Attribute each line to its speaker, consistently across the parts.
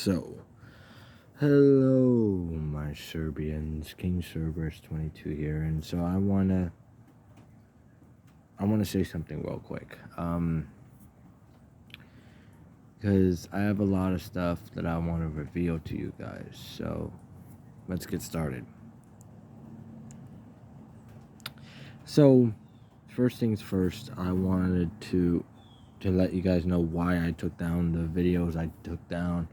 Speaker 1: So, hello, my Serbians. King Cerberus 22 here, and so I wanna say something real quick. Because I have a lot of stuff that I want to reveal to you guys. So, let's get started. So, first things first, I wanted to let you guys know why I took down the videos I took down.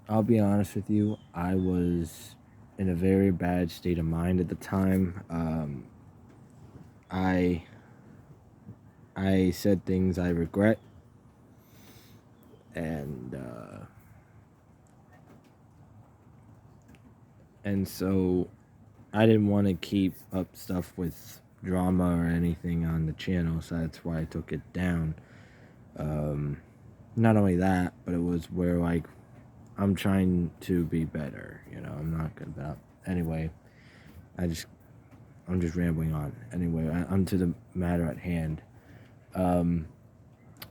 Speaker 1: I'll be honest with you, I was in a very bad state of mind at the time. I said things I regret, and so I didn't want to keep up stuff with drama or anything on the channel, so that's why I took it down. Not only that, but it was where, like, I'm trying to be better, I'm not good about. Anyway, I'm just rambling on. Anyway, onto the matter at hand.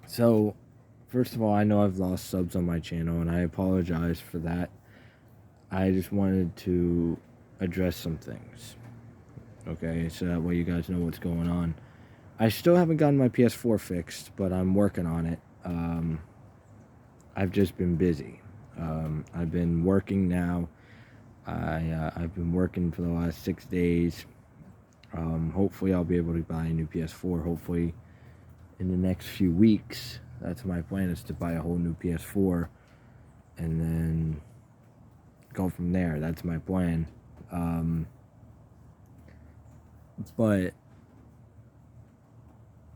Speaker 1: So, first of all, I know I've lost subs on my channel, and I apologize for that. I just wanted to address some things, okay, so that way you guys know what's going on. I still haven't gotten my PS4 fixed, but I'm working on it. I've just been busy. I've been working now. I've been working for the last 6 days. Hopefully I'll be able to buy a new PS4, hopefully in the next few weeks. That's my plan, is to buy a whole new PS4 and then go from there. That's my plan. But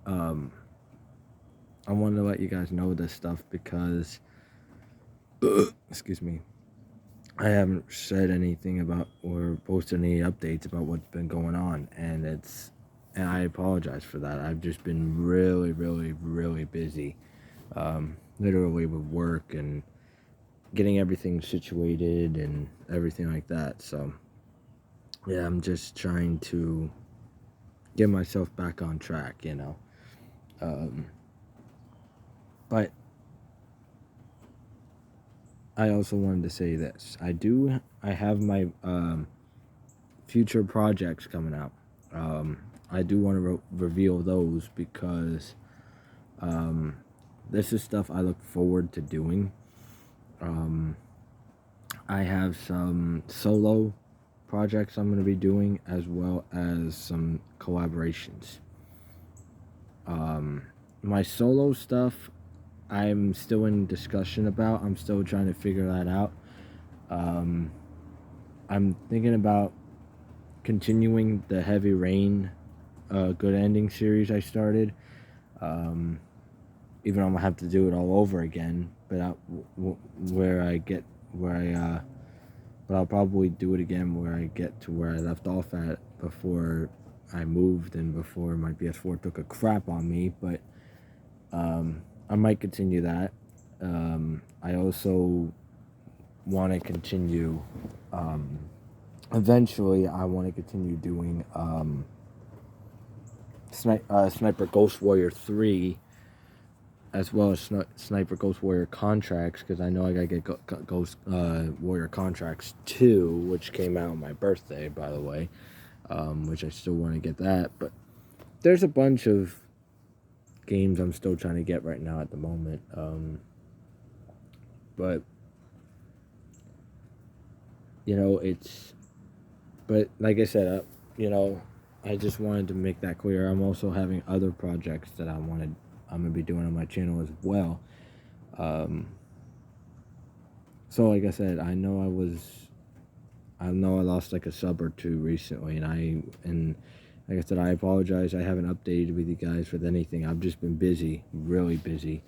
Speaker 1: I wanted to let you guys know this stuff because excuse me, I haven't said anything about or posted any updates about what's been going on, and I apologize for that. I've just been really, really, really busy, literally with work and getting everything situated and everything like that. So yeah, I'm just trying to get myself back on track, but I also wanted to say this. I have my future projects coming out. I do want to reveal those because this is stuff I look forward to doing. I have some solo projects I'm going to be doing, as well as some collaborations. My solo stuff, I'm still in discussion about. I'm still trying to figure that out. I'm thinking about continuing the Heavy Rain Good Ending series I started. Even though I'm gonna have to do it all over again, but I'll probably do it again where I get to where I left off at before I moved and before my PS4 took a crap on me. But I might continue that. I also want to continue. Eventually, I want to continue doing Sniper Ghost Warrior 3, as well as Sniper Ghost Warrior Contracts, because I know I gotta get Ghost Warrior Contracts 2, which came out on my birthday, by the way, which I still want to get that. But there's a bunch of games I'm still trying to get right now at the moment. But but like I said, I just wanted to make that clear. I'm also having other projects that I'm gonna be doing on my channel as well. So like I said, I know I lost like a sub or two recently, and like I said, I apologize. I haven't updated with you guys with anything. I've just been busy, really busy,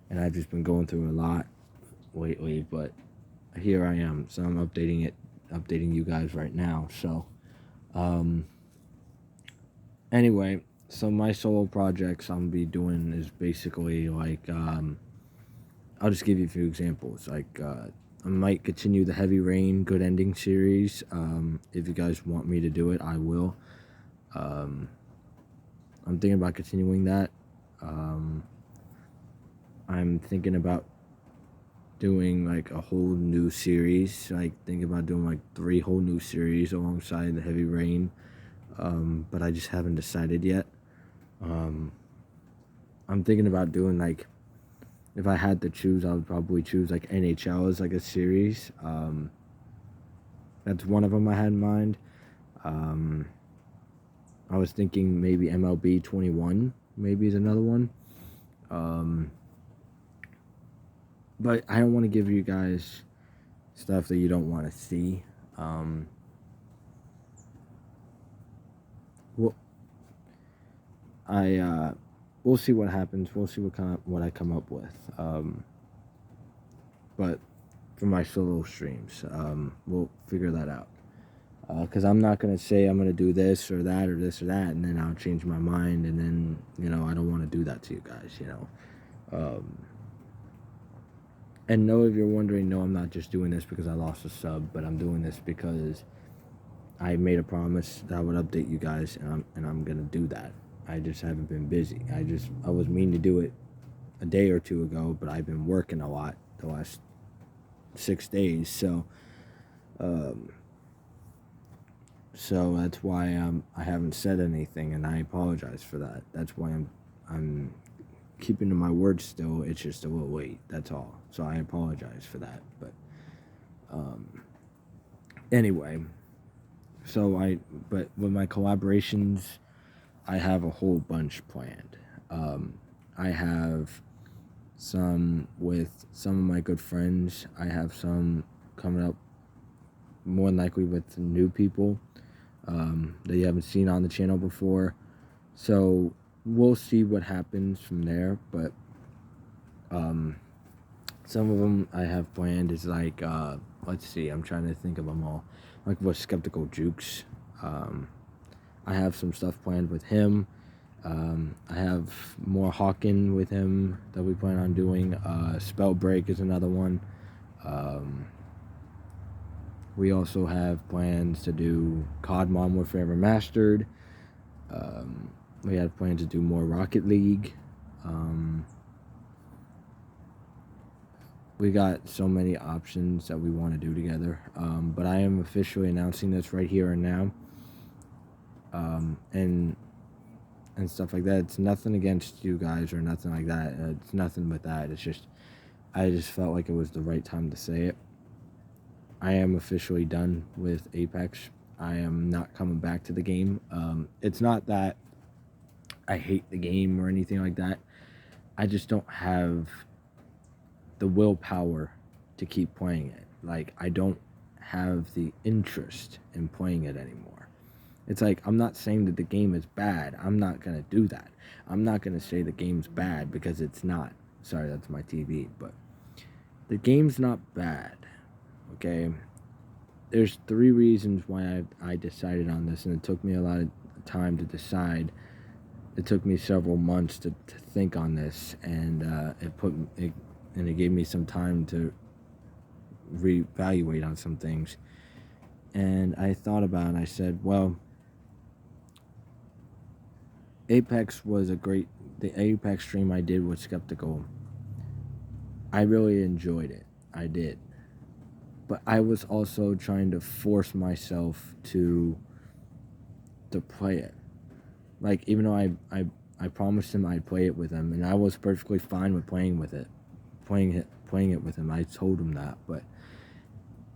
Speaker 1: and I've just been going through a lot lately. But here I am, so I'm updating you guys right now. So, anyway, so my solo projects I'm gonna be doing is basically like, I'll just give you a few examples. Like, I might continue the Heavy Rain Good Ending series. If you guys want me to do it, I will. I'm thinking about continuing that. I'm thinking about doing like a whole new series, like thinking about doing like 3 whole new series alongside the Heavy Rain, but I just haven't decided yet. I'm thinking about doing like, if I had to choose, I would probably choose like NHL as like a series. That's one of them I had in mind. I was thinking maybe MLB 21 maybe is another one. But I don't want to give you guys stuff that you don't want to see. Well, we'll see what happens. We'll see what I come up with. But for my solo streams, we'll figure that out. Because I'm not going to say I'm going to do this or that or this or that, and then I'll change my mind, and then, I don't want to do that to you guys, And no, if you're wondering, no, I'm not just doing this because I lost a sub, but I'm doing this because I made a promise that I would update you guys, and I'm going to do that. I just haven't been busy. I was meaning to do it a day or two ago, but I've been working a lot the last 6 days, so that's why I haven't said anything, and I apologize for that. That's why I'm keeping to my word still. It's just a little late, that's all. So I apologize for that. But anyway, but with my collaborations, I have a whole bunch planned. I have some with some of my good friends. I have some coming up more than likely with new people that you haven't seen on the channel before. So we'll see what happens from there. But some of them I have planned is like, let's see, I'm trying to think of them all. Like with Skeptical Jukes. I have some stuff planned with him. I have more Hawken with him that we plan on doing. Spellbreak is another one. We also have plans to do COD Modern Warfare Remastered. We have plans to do more Rocket League. We got so many options that we want to do together. But I am officially announcing this right here and now. And stuff like that. It's nothing against you guys or nothing like that. It's nothing but that. It's just, I just felt like it was the right time to say it. I am officially done with Apex. I am not coming back to the game. It's not that I hate the game or anything like that. I just don't have the willpower to keep playing it. Like, I don't have the interest in playing it anymore. It's like, I'm not saying that the game is bad. I'm not going to do that. I'm not going to say the game's bad because it's not. Sorry, that's my TV. But the game's not bad, okay? There's 3 reasons why I decided on this, and it took me a lot of time to decide. It took me several months to think on this, and it gave me some time to reevaluate on some things. And I thought about it, and I said, well, Apex was the Apex stream I did with Skeptical, I really enjoyed it. I did. But I was also trying to force myself to play it. Like, even though I promised him I'd play it with him, and I was perfectly fine with playing it with him. I told him that, but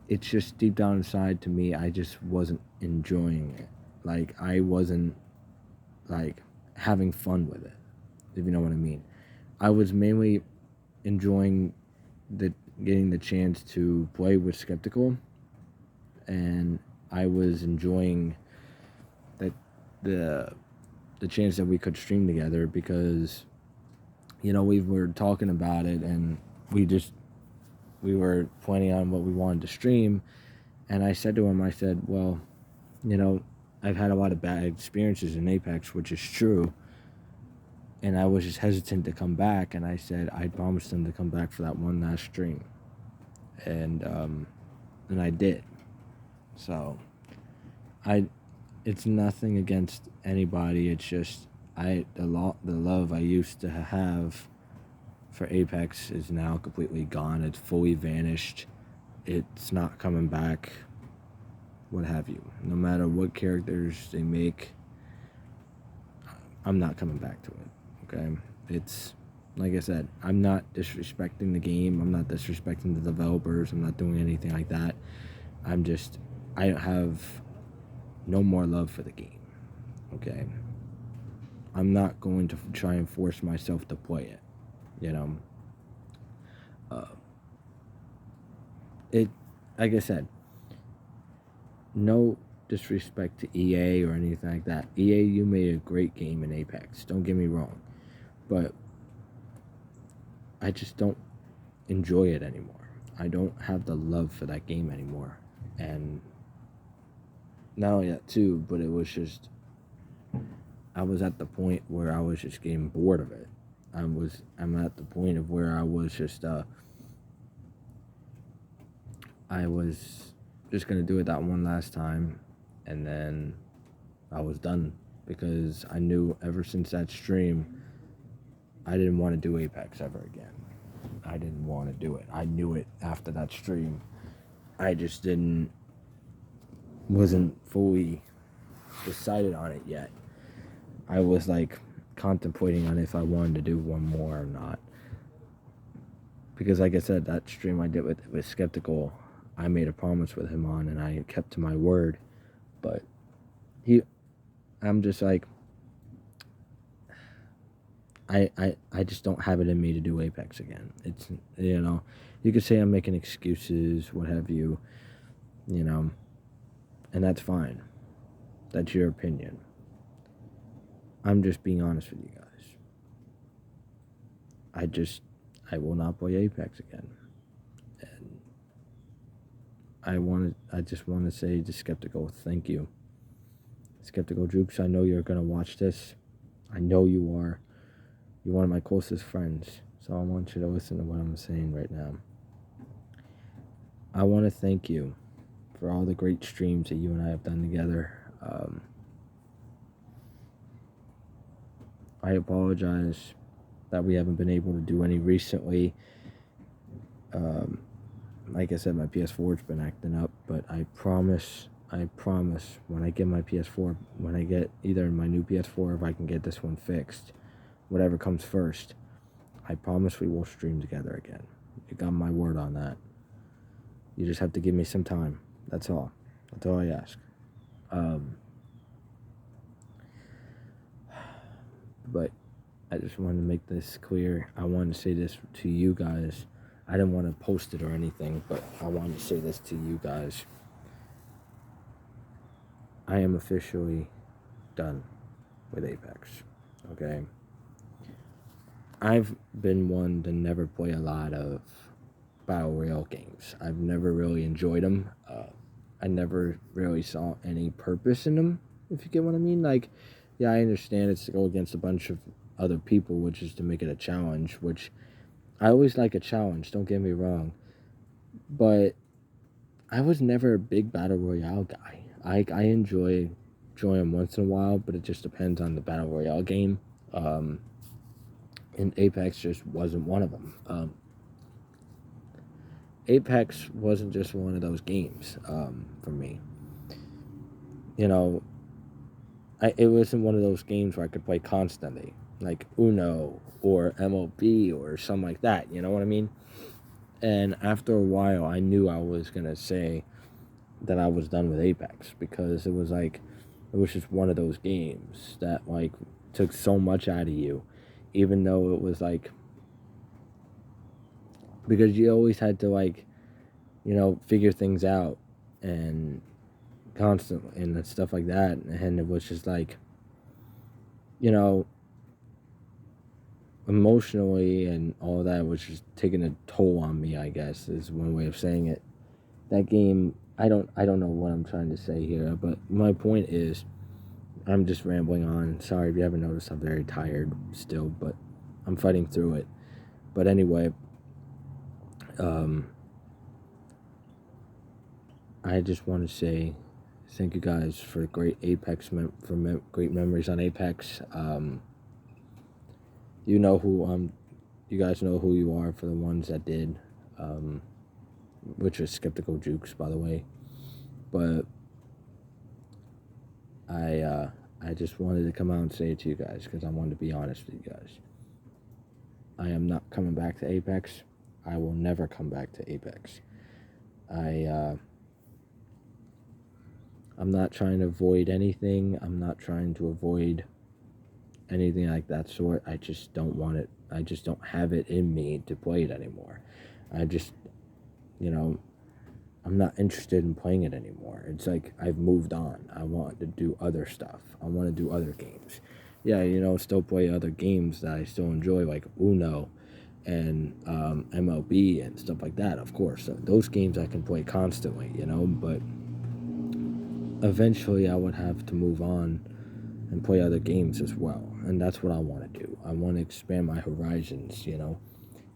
Speaker 1: it's just deep down inside to me, I just wasn't enjoying it. Like, I wasn't like having fun with it, if you know what I mean. I was mainly enjoying getting the chance to play with Skeptical, and I was enjoying the chance that we could stream together, because we were talking about it, and we were planning on what we wanted to stream. And I said to him, I said, well, I've had a lot of bad experiences in Apex, which is true, and I was just hesitant to come back. And I said I promised him to come back for that one last stream, and I did. So it's nothing against anybody. It's just the love I used to have for Apex is now completely gone. It's fully vanished. It's not coming back. What have you. No matter what characters they make, I'm not coming back to it. Okay? It's, like I said, I'm not disrespecting the game. I'm not disrespecting the developers. I'm not doing anything like that. I have no more love for the game. Okay? I'm not going to try and force myself to play it. It, like I said, no disrespect to EA or anything like that. EA, you made a great game in Apex. Don't get me wrong. But I just don't enjoy it anymore. I don't have the love for that game anymore. And not only that too, but it was just, I was at the point where I was just getting bored of it. I'm at the point of where I was just gonna do it that one last time, and then I was done, because I knew ever since that stream I didn't want to do Apex ever again. I didn't want to do it. I knew it after that stream. I just wasn't fully decided on it yet. I was like contemplating on if I wanted to do one more or not. Because like I said, that stream I did with Skeptical, I made a promise with him on, and I kept to my word. But I'm just like, I just don't have it in me to do Apex again. It's, you could say I'm making excuses, what have you, and that's fine. That's your opinion. I'm just being honest with you guys. I will not play Apex again. And I just want to say to Skeptical, thank you. Skeptical Jukes, I know you're going to watch this. I know you are. You're one of my closest friends, so I want you to listen to what I'm saying right now. I want to thank you for all the great streams that you and I have done together. I apologize that we haven't been able to do any recently. Like I said, my PS4's been acting up, but I promise, when I get my PS4, when I get either my new PS4 or if I can get this one fixed, whatever comes first, I promise we will stream together again. You got my word on that. You just have to give me some time. That's all. That's all I ask. But I just wanted to make this clear. I wanted to say this to you guys. I didn't want to post it or anything, but I wanted to say this to you guys. I am officially done with Apex. Okay? I've been one to never play a lot of Battle Royale games. I've never really enjoyed them. I never really saw any purpose in them, if you get what I mean. Like, yeah, I understand it's to go against a bunch of other people, which is to make it a challenge, which I always like a challenge, don't get me wrong. But I was never a big Battle Royale guy. I enjoy them once in a while, but it just depends on the Battle Royale game. And Apex just wasn't one of them. Apex wasn't just one of those games for me. It wasn't one of those games where I could play constantly, like Uno or MLB or something like that, you know what I mean? And after a while, I knew I was going to say that I was done with Apex, because it was just one of those games that, took so much out of you, even though it was, because you always had to, figure things out and constantly and stuff like that, and it was just emotionally and all that was just taking a toll on me, I guess, is one way of saying it. That game, I don't know what I'm trying to say here, but my point is, I'm just rambling on. Sorry if you haven't noticed, I'm very tired still, but I'm fighting through it. But anyway, I just want to say thank you guys for great Apex, great memories on Apex. You know who I'm you guys know who you are for the ones that did, which is Skeptical Jukes, by the way. But I just wanted to come out and say it to you guys because I wanted to be honest with you guys. I am not coming back to Apex. I will never come back to Apex. I'm not trying to avoid anything. I'm not trying to avoid anything like that sort. I just don't want it. I just don't have it in me to play it anymore. I just, I'm not interested in playing it anymore. It's like I've moved on. I want to do other stuff. I want to do other games. Yeah, still play other games that I still enjoy, like Uno and MLB and stuff like that, of course. So those games I can play constantly, but eventually I would have to move on and play other games as well. And that's what I want to do. I want to expand my horizons,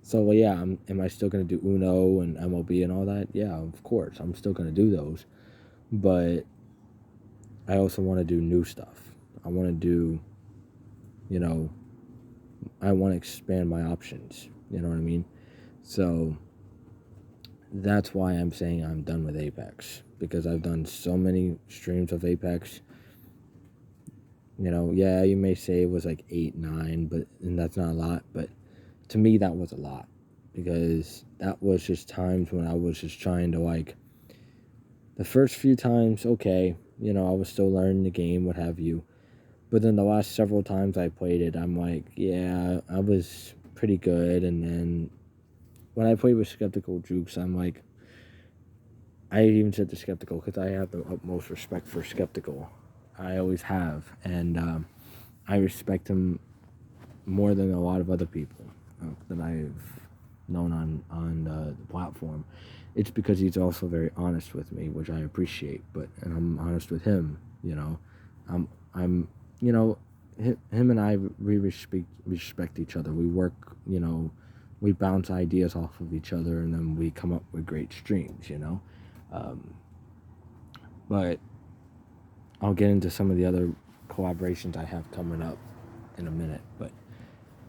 Speaker 1: So, yeah, am I still going to do Uno and MLB and all that? Yeah, of course. I'm still going to do those. But I also want to do new stuff. I want to do, I want to expand my options. You know what I mean? So that's why I'm saying I'm done with Apex. Because I've done so many streams of Apex. Yeah, you may say it was like 8, 9, and that's not a lot. But to me, that was a lot. Because that was just times when I was just trying to, the first few times, okay, I was still learning the game, what have you. But then the last several times I played it, I'm like, yeah, I was pretty good. And then when I played with Skeptical Jukes, I'm like, I even said to Skeptical, because I have the utmost respect for Skeptical. I always have. And I respect him more than a lot of other people that I've known on the platform. It's because he's also very honest with me, which I appreciate. And I'm honest with him. I'm him and I, we respect each other. We work, we bounce ideas off of each other, and then we come up with great streams. But I'll get into some of the other collaborations I have coming up in a minute. But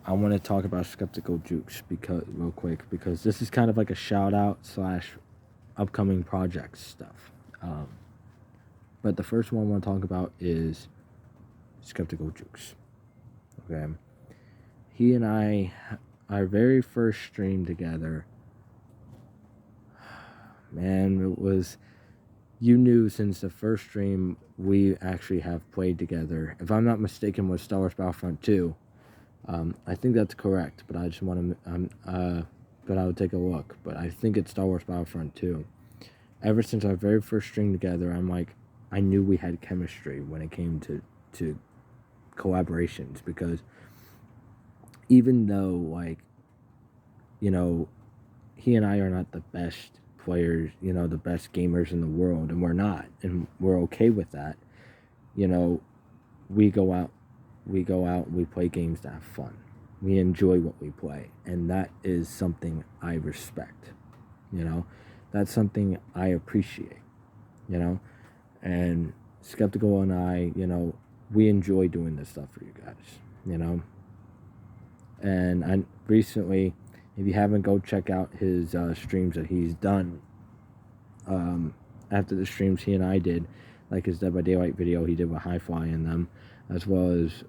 Speaker 1: I want to talk about Skeptical Jukes real quick, because this is kind of like a shout out / upcoming projects stuff. But the first one I want to talk about is Skeptical Jukes. Okay. He and I, our very first stream together, man, it was, you knew since the first stream we actually have played together. If I'm not mistaken, was Star Wars Battlefront 2. I think that's correct, but I just want to, but I'll take a look. But I think it's Star Wars Battlefront 2. Ever since our very first stream together, I'm like, I knew we had chemistry when it came to collaborations, because even though, he and I are not the best players, the best gamers in the world, and we're not, and we're okay with that. We go out, we play games to have fun. We enjoy what we play, and that is something I respect. That's something I appreciate. And Skeptical and I, we enjoy doing this stuff for you guys. And I recently, if you haven't, go check out his streams that he's done. After the streams he and I did, like his Dead by Daylight video he did with Hi-Fi in them, as well as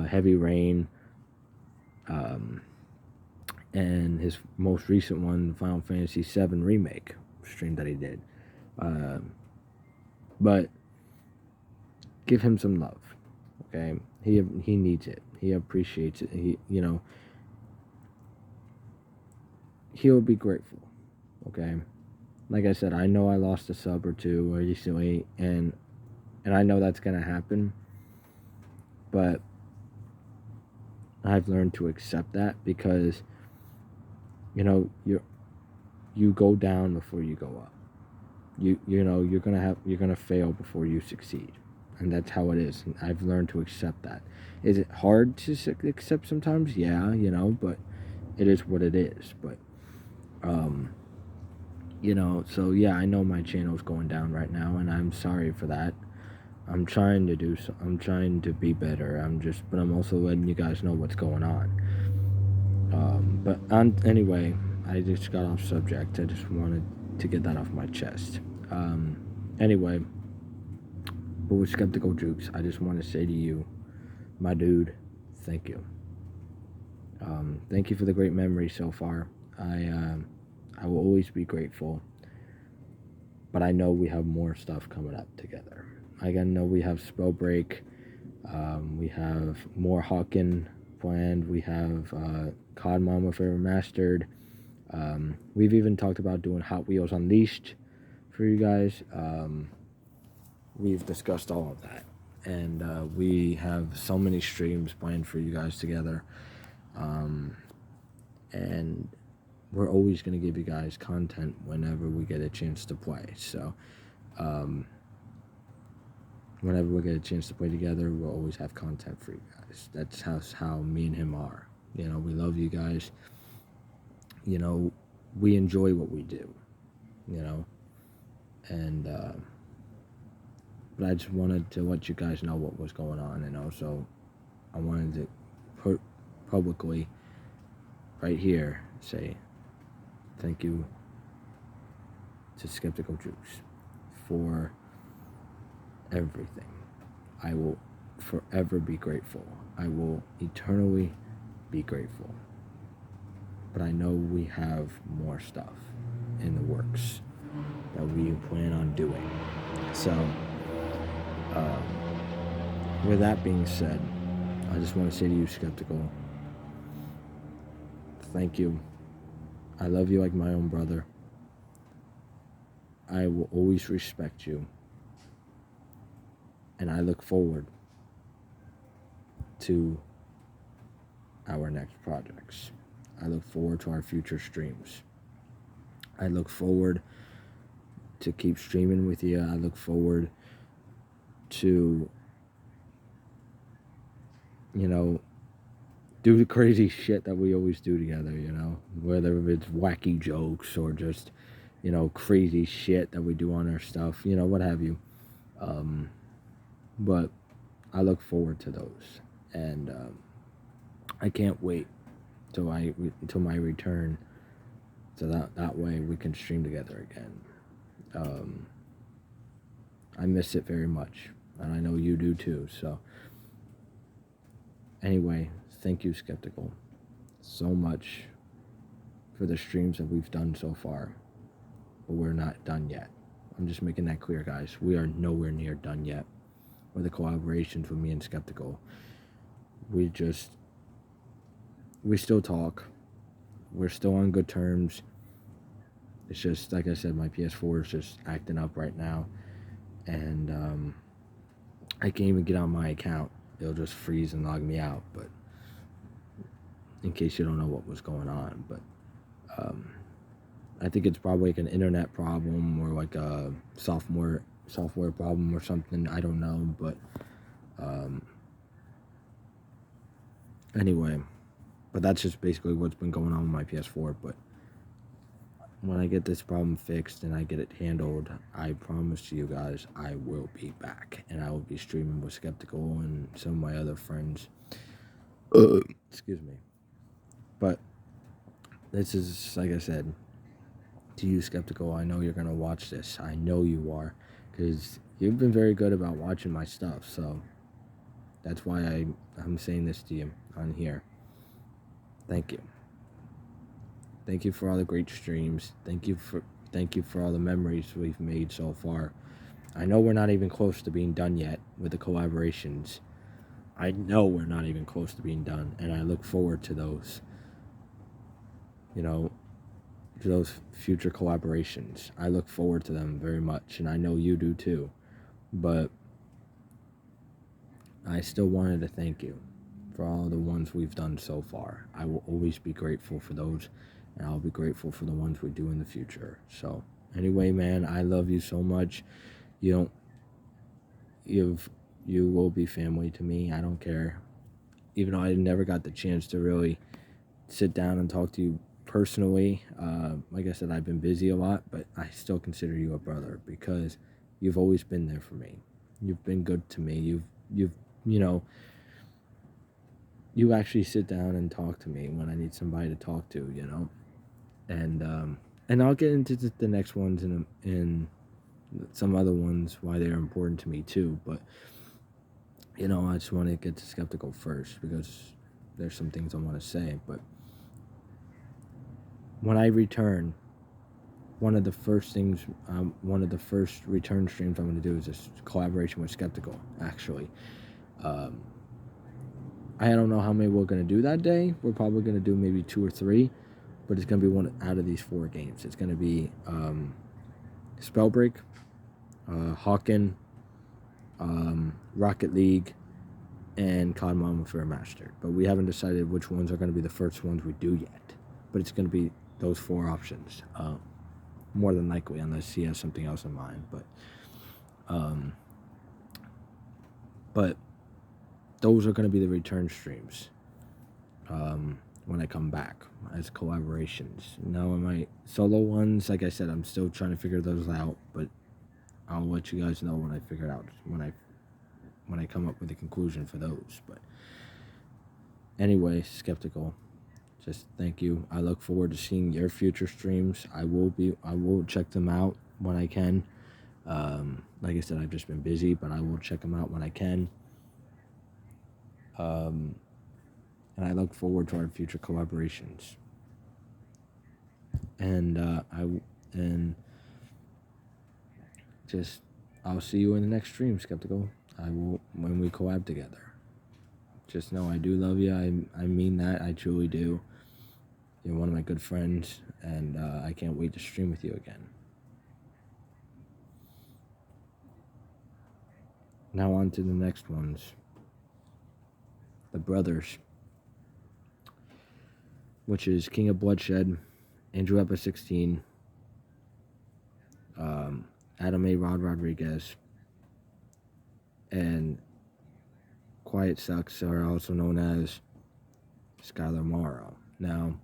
Speaker 1: Heavy Rain, and his most recent one, Final Fantasy VII Remake stream that he did. But give him some love, okay? He needs it. He appreciates it. He'll be grateful, okay? Like I said, I know I lost a sub or two recently, and I know that's gonna happen, but I've learned to accept that, because you go down before you go up. You're gonna fail before you succeed, and that's how it is. And I've learned to accept that. Is it hard to accept sometimes? Yeah, but it is what it is. But so yeah, I know my channel's going down right now, and I'm sorry for that. I'm trying to be better. But I'm also letting you guys know what's going on. Anyway, I just got off subject. I just wanted to get that off my chest. Anyway, but with Skeptical Jukes, I just want to say to you, my dude, thank you. Thank you for the great memories so far. I will always be grateful, but I know we have more stuff coming up together. I know we have Spell Break. We have more Hawken planned. We have COD Mama Forever Mastered. We've even talked about doing Hot Wheels Unleashed for you guys. We've discussed all of that. And we have so many streams planned for you guys together. And we're always going to give you guys content whenever we get a chance to play. So, whenever we get a chance to play together, we'll always have content for you guys. That's how me and him are. You know, we love you guys. You know, we enjoy what we do. You know, and but I just wanted to let you guys know what was going on, and also I wanted to put publicly right here say thank you to Skeptical Jukes for everything. I will forever be grateful. I will eternally be grateful. But I know we have more stuff in the works that we plan on doing. So, with that being said, I just want to say to you, Skeptical, thank you. I love you like my own brother. I will always respect you. And I look forward to our next projects. I look forward to our future streams. I look forward to keep streaming with you. I look forward to, you know, do the crazy shit that we always do together, you know, whether it's wacky jokes or just, you know, crazy shit that we do on our stuff, you know, what have you. But I look forward to those, and I can't wait till my return, so that way we can stream together again. I miss it very much, and I know you do too. So anyway, thank you, Skeptical, so much for the streams that we've done so far, but we're not done yet. I'm just making that clear, guys. We are nowhere near done yet with the collaborations with me and Skeptical. We still talk. We're still on good terms. It's just, like I said, my PS4 is just acting up right now. And I can't even get on my account. It'll just freeze and log me out. But in case you don't know what was going on. But I think it's probably like an internet problem or like a software problem or something. I don't know. But anyway, but that's just basically what's been going on with my PS4. But when I get this problem fixed and I get it handled, I promise you guys I will be back. And I will be streaming with Skeptical and some of my other friends. Excuse me. But this is, like I said, to you, Skeptical, I know you're going to watch this. I know you are. Because you've been very good about watching my stuff. So that's why I'm saying this to you on here. Thank you. Thank you for all the great streams. Thank you for all the memories we've made so far. I know we're not even close to being done yet with the collaborations. I know we're not even close to being done, and I look forward to those. You know, to those future collaborations. I look forward to them very much, and I know you do too. But I still wanted to thank you for all the ones we've done so far. I will always be grateful for those, and I'll be grateful for the ones we do in the future. So anyway, man, I love you so much. You will be family to me. I don't care. Even though I never got the chance to really sit down and talk to you personally, like I said, I've been busy a lot, but I still consider you a brother because you've always been there for me. You've been good to me. You've you know, you actually sit down and talk to me when I need somebody to talk to, you know. And I'll get into the next ones in some other ones why they're important to me too. But you know, I just want to get to skeptical first because there's some things I want to say. But when I return, one of the first return streams I'm going to do is this collaboration with Skeptical. Actually, I don't know how many we're going to do that day. We're probably going to do maybe 2 or 3, but it's going to be one out of these 4 games. It's going to be Spellbreak, Hawken, Rocket League, and COD Modern Warfare Mastered. But we haven't decided which ones are going to be the first ones we do yet. But it's going to be those 4 options, more than likely, unless he has something else in mind. But those are going to be the return streams when I come back as collaborations. Now, in my solo ones, like I said, I'm still trying to figure those out, but I'll let you guys know when I figure it out, when I come up with a conclusion for those. But anyway, Skeptical, just thank you. I look forward to seeing your future streams. I will check them out when I can. Like I said, I've just been busy, but I will check them out when I can. And I look forward to our future collaborations. And I'll see you in the next stream, Skeptical. I will, when we collab together. Just know I do love you. I mean that. I truly do. You're one of my good friends, and I can't wait to stream with you again. Now on to the next ones. The Brothers, which is King of Bloodshed, Andrew Epa 16, Adam A. Rod Rodriguez, and Quiet Sucks, are also known as Skylar Morrow. Now,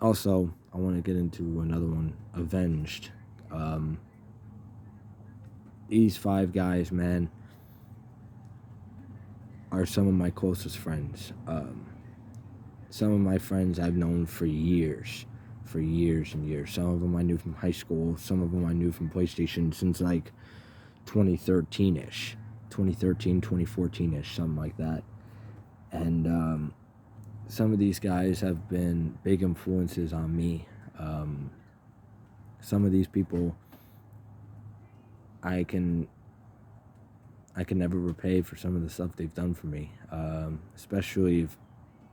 Speaker 1: also, I want to get into another one, Avenged. These 5 guys, man, are some of my closest friends. Some of my friends I've known for years and years. Some of them I knew from high school. Some of them I knew from PlayStation since like 2013-ish. 2013, 2014-ish, something like that. And some of these guys have been big influences on me. Some of these people I can never repay for some of the stuff they've done for me, especially if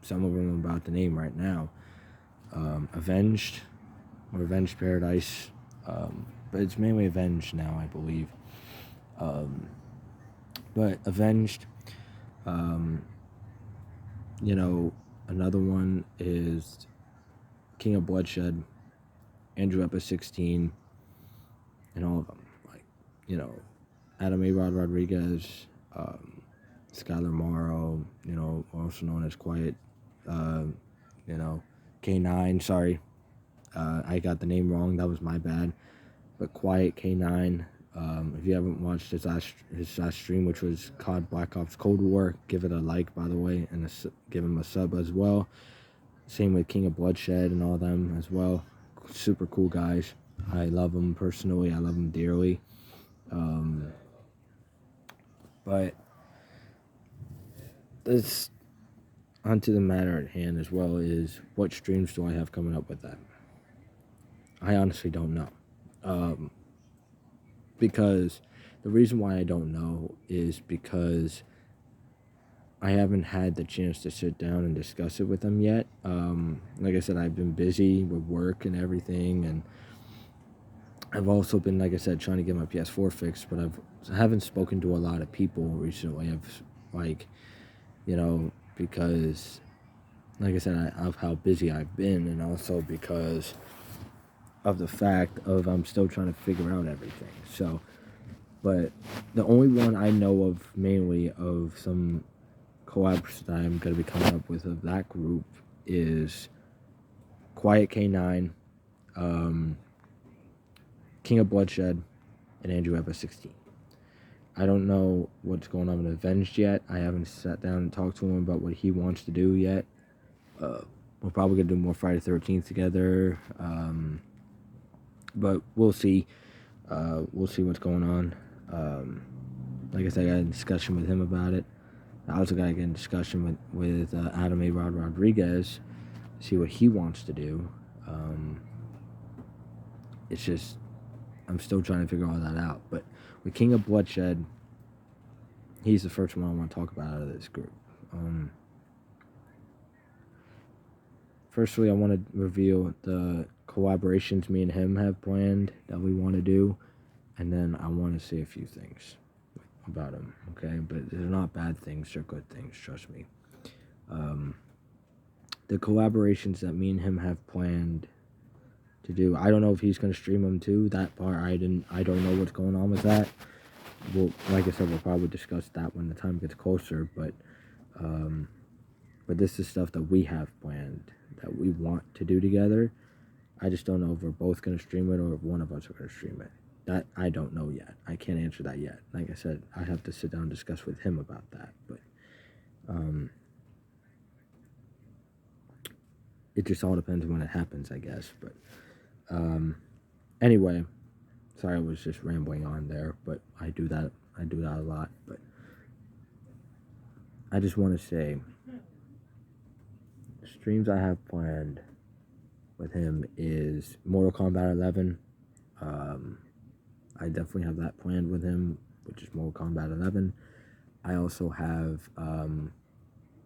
Speaker 1: some of them I'm about to name right now. Avenged, or Avenged Paradise, but it's mainly Avenged now, I believe. But Avenged, you know, another one is King of Bloodshed, Andrew Epa 16, and all of them. Like, you know, Adam A. Rod Rodriguez, Skylar Morrow, you know, also known as Quiet, you know, K9, sorry. I got the name wrong, that was my bad. But Quiet K9, if you haven't watched his last stream, which was COD Black Ops Cold War, give it a like, by the way, and give him a sub as well. Same with King of Bloodshed and all them as well. Super cool guys. I love them personally. I love them dearly. But this, onto the matter at hand as well, is what streams do I have coming up with that? I honestly don't know. Because the reason why I don't know is because I haven't had the chance to sit down and discuss it with them yet. Like I said, I've been busy with work and everything, and I've also been, like I said, trying to get my PS4 fixed, but I haven't spoken to a lot of people recently. I've, like, you know, because, like I said, of how busy I've been, and also because of the fact of I'm still trying to figure out everything. So, but the only one I know of mainly of some collabs that I'm going to be coming up with of that group is Quiet K9, King of Bloodshed, and Andrew Epa 16. I don't know what's going on with Avenged yet. I haven't sat down and talked to him about what he wants to do yet. We're probably gonna do more Friday 13th together, but we'll see. We'll see what's going on. Like I said, I got a discussion with him about it. I also got to get in discussion with Adam A. Rod Rodriguez, see what he wants to do. It's just, I'm still trying to figure all that out. But with King of Bloodshed, he's the first one I want to talk about out of this group. Firstly, I want to reveal the collaborations me and him have planned that we want to do. And then I want to say a few things about him, okay? But they're not bad things, they're good things, trust me. The collaborations that me and him have planned to do, I don't know if he's going to stream them too. That part, I don't know what's going on with that. Well, like I said, we'll probably discuss that when the time gets closer, but this is stuff that we have planned, that we want to do together. I just don't know if we're both going to stream it or if one of us are going to stream it. That I don't know yet. I can't answer that yet. Like I said, I have to sit down and discuss with him about that. But it just all depends when it happens, I guess. But anyway, sorry I was just rambling on there, but I do that a lot. But I just want to say, streams I have planned with him is Mortal Kombat 11. I definitely have that planned with him, which is Mortal Kombat 11. I also have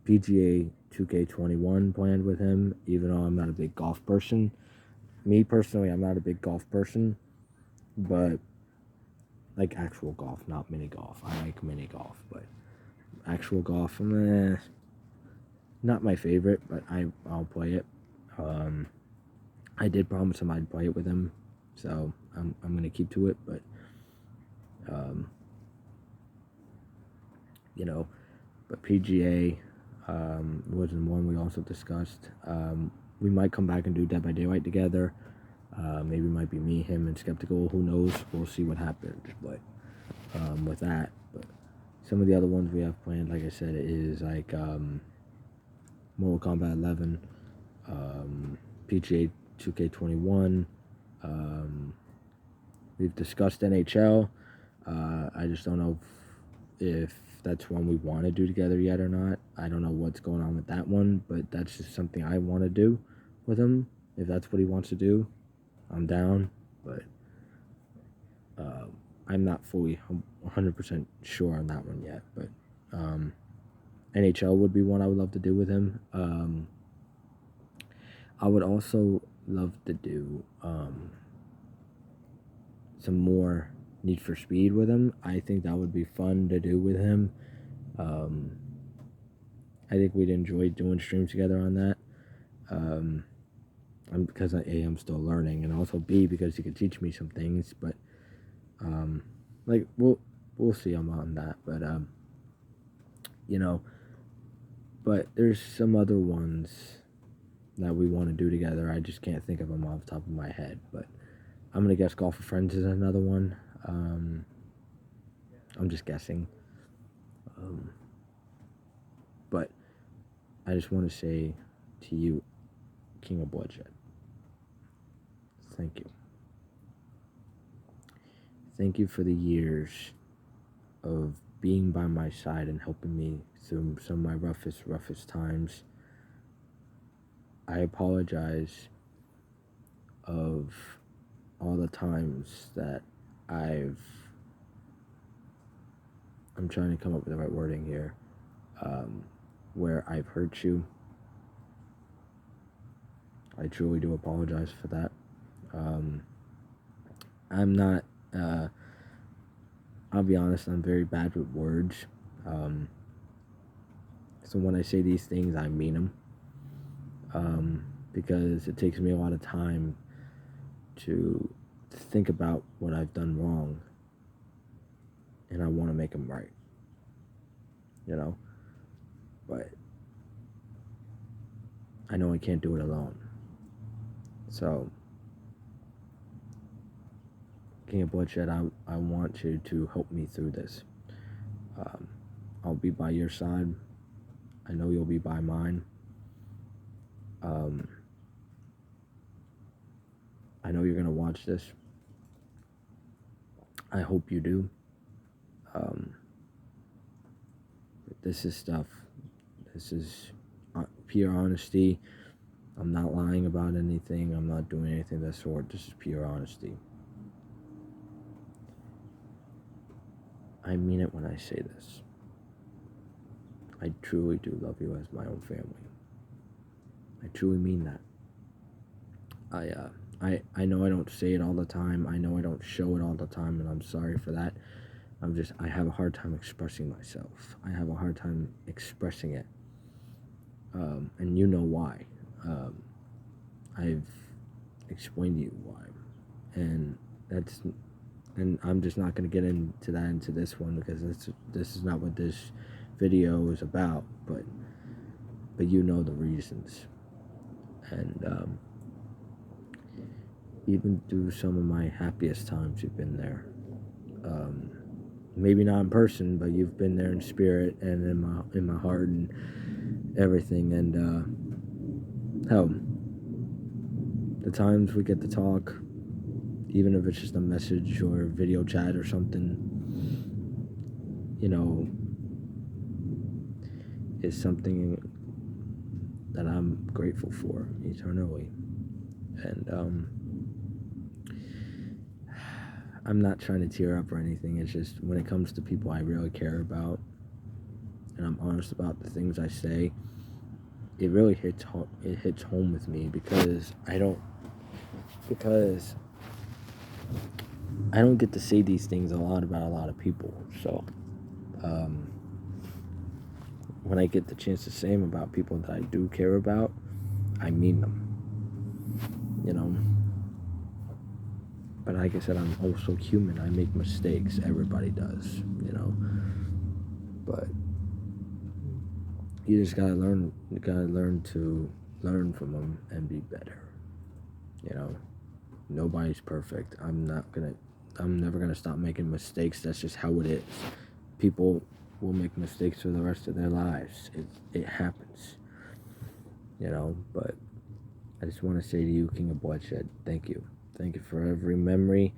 Speaker 1: PGA 2K21 planned with him, even though I'm not a big golf person. Me personally, I'm not a big golf person, but like actual golf, not mini golf. I like mini golf, but actual golf, not my favorite, but I'll play it. I did promise him I'd play it with him, so I'm gonna keep to it. But but PGA wasn't one we also discussed. We might come back and do Dead by Daylight together. Maybe it might be me, him, and Skeptical. Who knows? We'll see what happens. But with that, but some of the other ones we have planned, like I said, is like Mortal Kombat 11, PGA 2K21. We've discussed NHL. I just don't know if that's one we want to do together yet or not. I don't know what's going on with that one, but that's just something I want to do with him. If that's what he wants to do, I'm down. But I'm not fully 100% sure on that one yet. But NHL would be one I would love to do with him. I would also love to do some more Need for Speed with him. I think that would be fun to do with him. I think we'd enjoy doing streams together on that. Because I'm still learning, and also B, because he could teach me some things. But like we'll see on that. But but there's some other ones that we want to do together. I just can't think of them off the top of my head. But I'm gonna guess Golf with Friends is another one. I'm just guessing. But I just want to say to you, King of Bloodshed, thank you. Thank you for the years of being by my side and helping me through some of my roughest times. I apologize of all the times that I'm trying to come up with the right wording here, where I've hurt you. I truly do apologize for that. I'm not, I'll be honest, I'm very bad with words. So when I say these things, I mean them. Because it takes me a lot of time to think about what I've done wrong, and I want to make them right. But I know I can't do it alone. So, King of Bloodshed, I want you to help me through this. I'll be by your side. I know you'll be by mine. I know you're going to watch this. I hope you do. This is stuff. This is pure honesty. I'm not lying about anything. I'm not doing anything of that sort. This is pure honesty. I mean it when I say this. I truly do love you as my own family. I truly mean that. I know I don't say it all the time. I know I don't show it all the time, and I'm sorry for that. I have a hard time expressing myself. I have a hard time expressing it. And you know why. I've explained to you why. And I'm just not going to get into this one, because this is not what this video is about, but you know the reasons. And even through some of my happiest times, you've been there. Maybe not in person, but you've been there in spirit and in my heart and everything. And hell, the times we get to talk, even if it's just a message or a video chat or something, is something that I'm grateful for eternally. And I'm not trying to tear up or anything. It's just when it comes to people I really care about, and I'm honest about the things I say, it really hits home with me, because I don't get to say these things a lot about a lot of people. So when I get the chance to say them about people that I do care about, I mean them. But like I said, I'm also human. I make mistakes. Everybody does, But you just gotta learn. You gotta learn to learn from them and be better. Nobody's perfect. I'm never gonna stop making mistakes. That's just how it is. People will make mistakes for the rest of their lives. It happens. But I just want to say to you, King of Bloodshed, thank you. Thank you for every memory.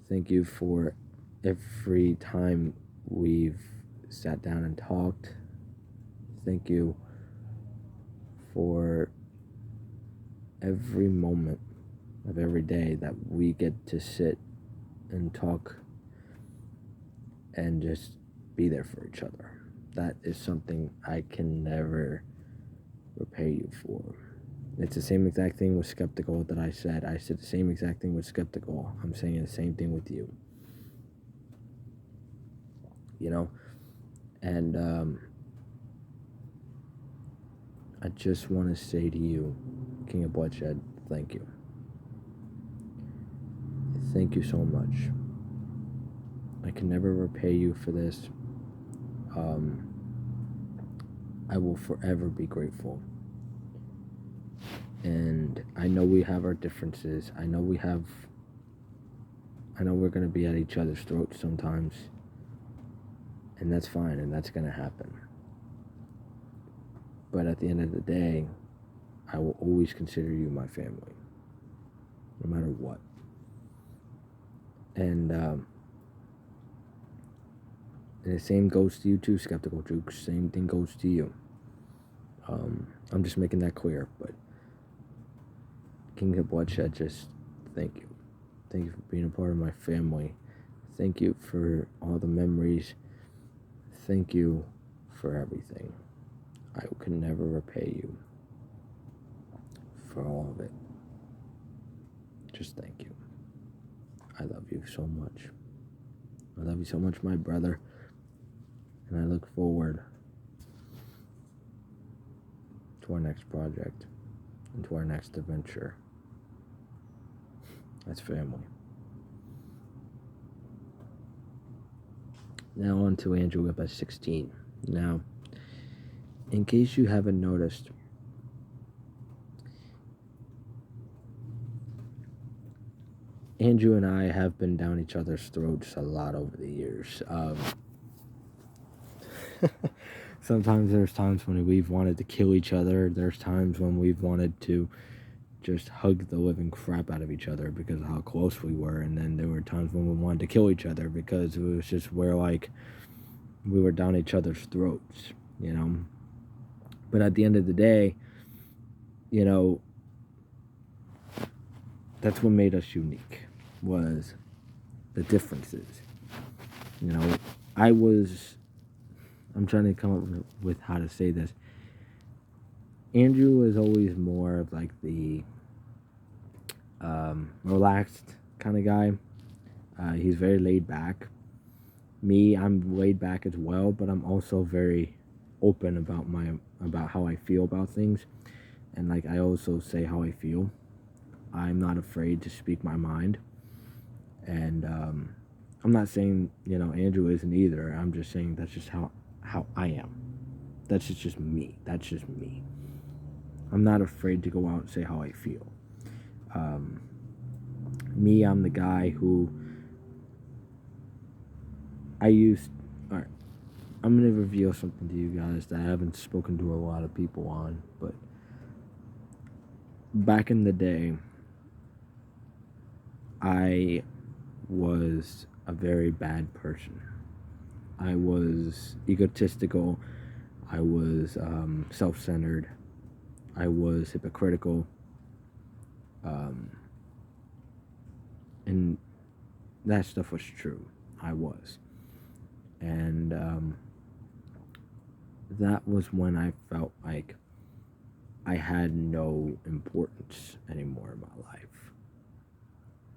Speaker 1: Thank you for every time we've sat down and talked. Thank you for every moment of every day that we get to sit and talk and just be there for each other. That is something I can never repay you for. It's the same exact thing with Skeptical that I said. I said the same exact thing with Skeptical. I'm saying the same thing with you. And I just want to say to you, King of Bloodshed, thank you. Thank you so much. I can never repay you for this. I will forever be grateful. And I know we have our differences. I know we're going to be at each other's throats sometimes. And that's fine, and that's going to happen. But at the end of the day, I will always consider you my family, no matter what. And the same goes to you too, Skeptical Jukes. Same thing goes to you. I'm just making that clear, but King of Bloodshed, just thank you. Thank you for being a part of my family. Thank you for all the memories. Thank you for everything. I can never repay you for all of it. Just thank you. I love you so much. I love you so much, my brother. And I look forward to our next project and to our next adventure. That's family. Now on to Andrew Whip at 16. Now, in case you haven't noticed, Andrew and I have been down each other's throats a lot over the years. Sometimes there's times when we've wanted to kill each other. There's times when we've wanted to just hug the living crap out of each other because of how close we were. And then there were times when we wanted to kill each other because it was just where, like, we were down each other's throats, you know? But at the end of the day, you know, that's what made us unique, was the differences. You know, I'm trying to come up with how to say this. Andrew was always more of like the relaxed kind of guy. He's very laid back. Me, I'm laid back as well, but I'm also very open about how I feel about things, and like I also say how I feel. I'm not afraid to speak my mind, and I'm not saying Andrew isn't either. I'm just saying that's just how I am. That's just me. That's just me. I'm not afraid to go out and say how I feel. Me, I'm the guy who alright, I'm going to reveal something to you guys that I haven't spoken to a lot of people on, but back in the day, I was a very bad person. I was egotistical. I was self-centered. I was hypocritical. And that stuff was true. I was. And that was when I felt like I had no importance anymore in my life.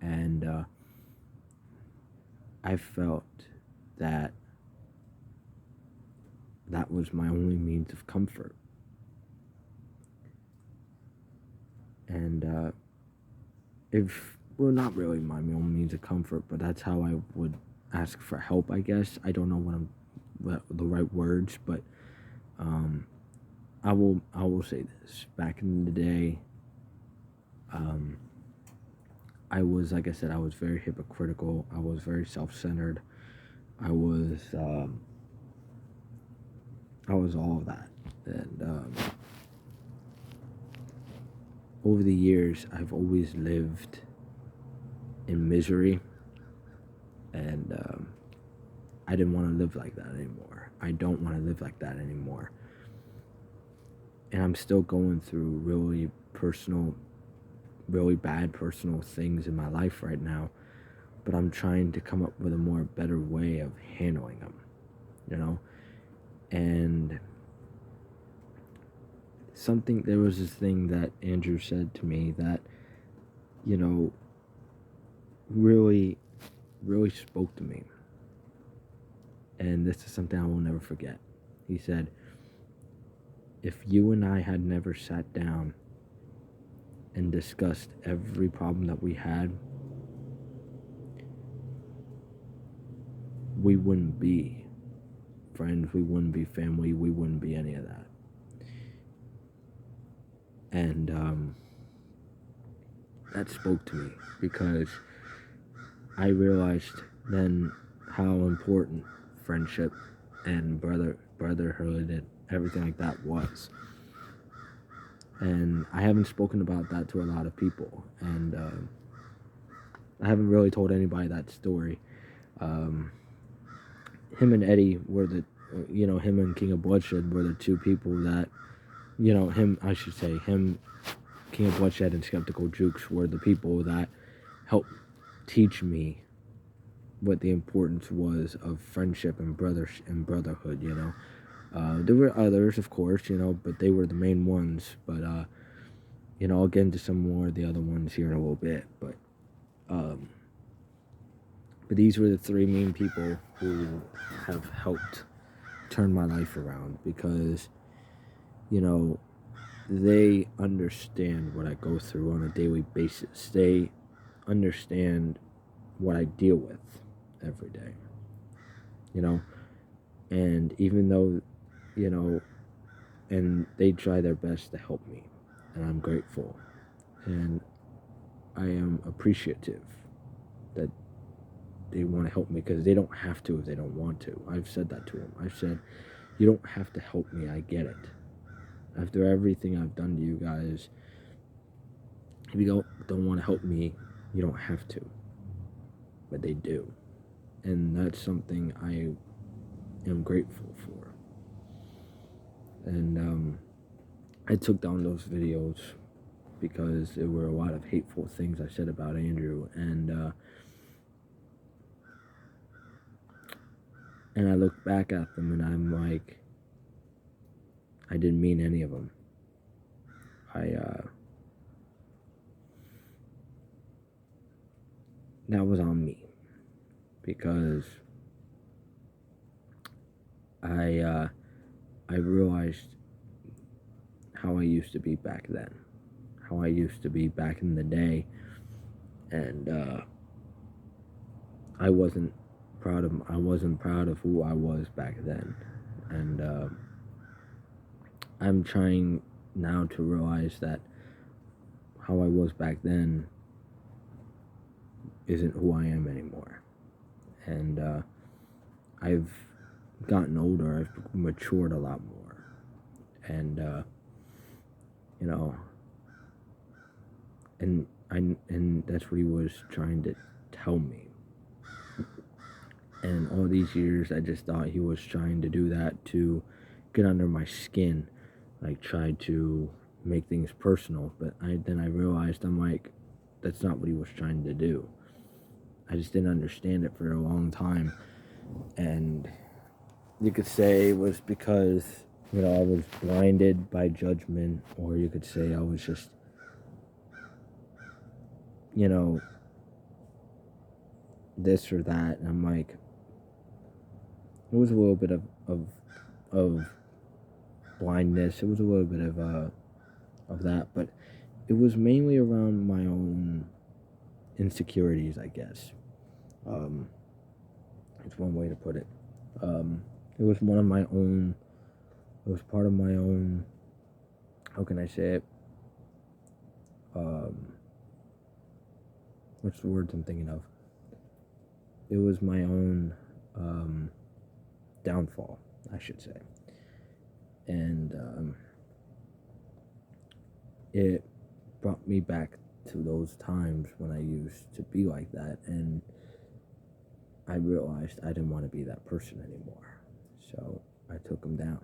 Speaker 1: And I felt that was my only means of comfort. And not really my own means of comfort, but that's how I would ask for help, I guess. I don't know what the right words, but I will say this. Back in the day, I was, like I said, I was very hypocritical. I was very self-centered. I was all of that. And over the years, I've always lived in misery, and I didn't want to live like that anymore. I don't want to live like that anymore. And I'm still going through really bad personal things in my life right now, but I'm trying to come up with a better way of handling them, and there was this thing that Andrew said to me that, really, really spoke to me. And this is something I will never forget. He said, if you and I had never sat down and discussed every problem that we had, we wouldn't be friends, we wouldn't be family, we wouldn't be any of that. And that spoke to me, because I realized then how important friendship and brotherhood and everything like that was. And I haven't spoken about that to a lot of people, and I haven't really told anybody that story. Him and Eddie were him and King of Bloodshed were the two people that, King of Bloodshed and Skeptical Jukes were the people that helped teach me what the importance was of friendship and brotherhood. There were others, of course, but they were the main ones. But I'll get into some more of the other ones here in a little bit. But these were the three main people who have helped turn my life around, because they understand what I go through on a daily basis. They understand what I deal with every day, and even though, and they try their best to help me, and I'm grateful, and I am appreciative that they want to help me, because they don't have to if they don't want to. I've said that to them. I've said, You don't have to help me. I get it. After everything I've done to you guys, if you don't want to help me, you don't have to. But they do. And that's something I am grateful for. And I took down those videos because there were a lot of hateful things I said about Andrew, and I look back at them and I'm like, I didn't mean any of them. That was on me because I realized how I used to be back then, how I used to be back in the day, and I wasn't proud of who I was back then, and I'm trying now to realize that how I was back then isn't who I am anymore, and I've gotten older, I've matured a lot more, and you know, and that's what he was trying to tell me. And all these years, I just thought he was trying to do that to get under my skin, like try to make things personal. But then I realized, I'm like, that's not what he was trying to do. I just didn't understand it for a long time, and you could say it was because, I was blinded by judgment, or you could say I was just, this or that, and I'm like, it was a little bit of blindness. It was a little bit of that, but it was mainly around my own insecurities, I guess. It's one way to put it. It was one of my own. It was part of my own. How can I say it? What's the words I'm thinking of? It was my own downfall, I should say. And it brought me back to those times when I used to be like that, and I realized I didn't want to be that person anymore. So I took him down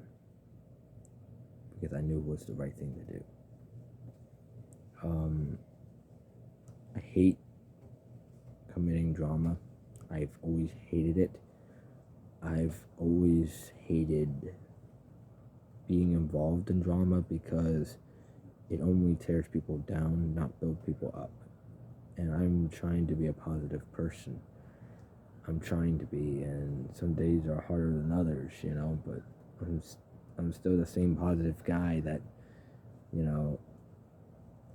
Speaker 1: because I knew it was the right thing to do. I hate committing drama. I've always hated it. I've always hated being involved in drama because it only tears people down, not build people up. And I'm trying to be a positive person. I'm trying to be, and some days are harder than others, but I'm still the same positive guy that,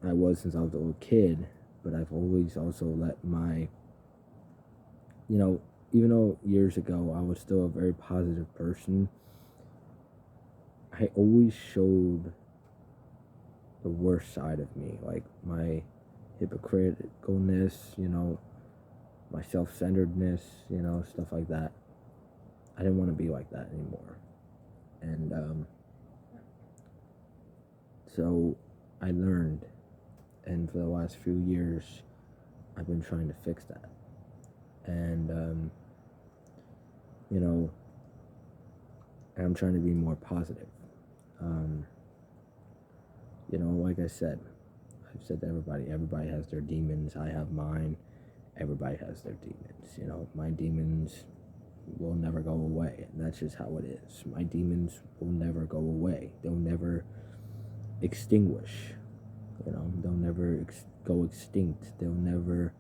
Speaker 1: I was since I was a little kid, but I've always also let my, even though years ago I was still a very positive person, I always showed the worst side of me, like my hypocriticalness, my self-centeredness, stuff like that. I didn't want to be like that anymore. And so I learned, and for the last few years, I've been trying to fix that. And, I'm trying to be more positive. Like I said, I've said to everybody has their demons. I have mine. Everybody has their demons. My demons will never go away, and that's just how it is. My demons will never go away. They'll never extinguish. They'll never go extinct. They'll never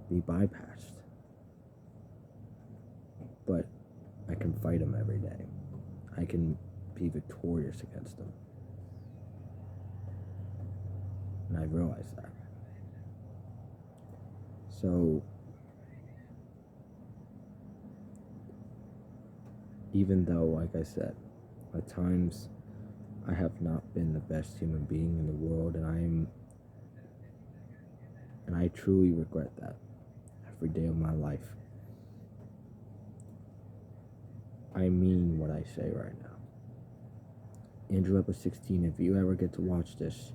Speaker 1: be bypassed. But I can fight them every day. I can be victorious against them. And I realize that. So, even though, like I said, at times I have not been the best human being in the world, and I truly regret that every day of my life. I mean what I say right now. Andrew Eppa 16, if you ever get to watch this,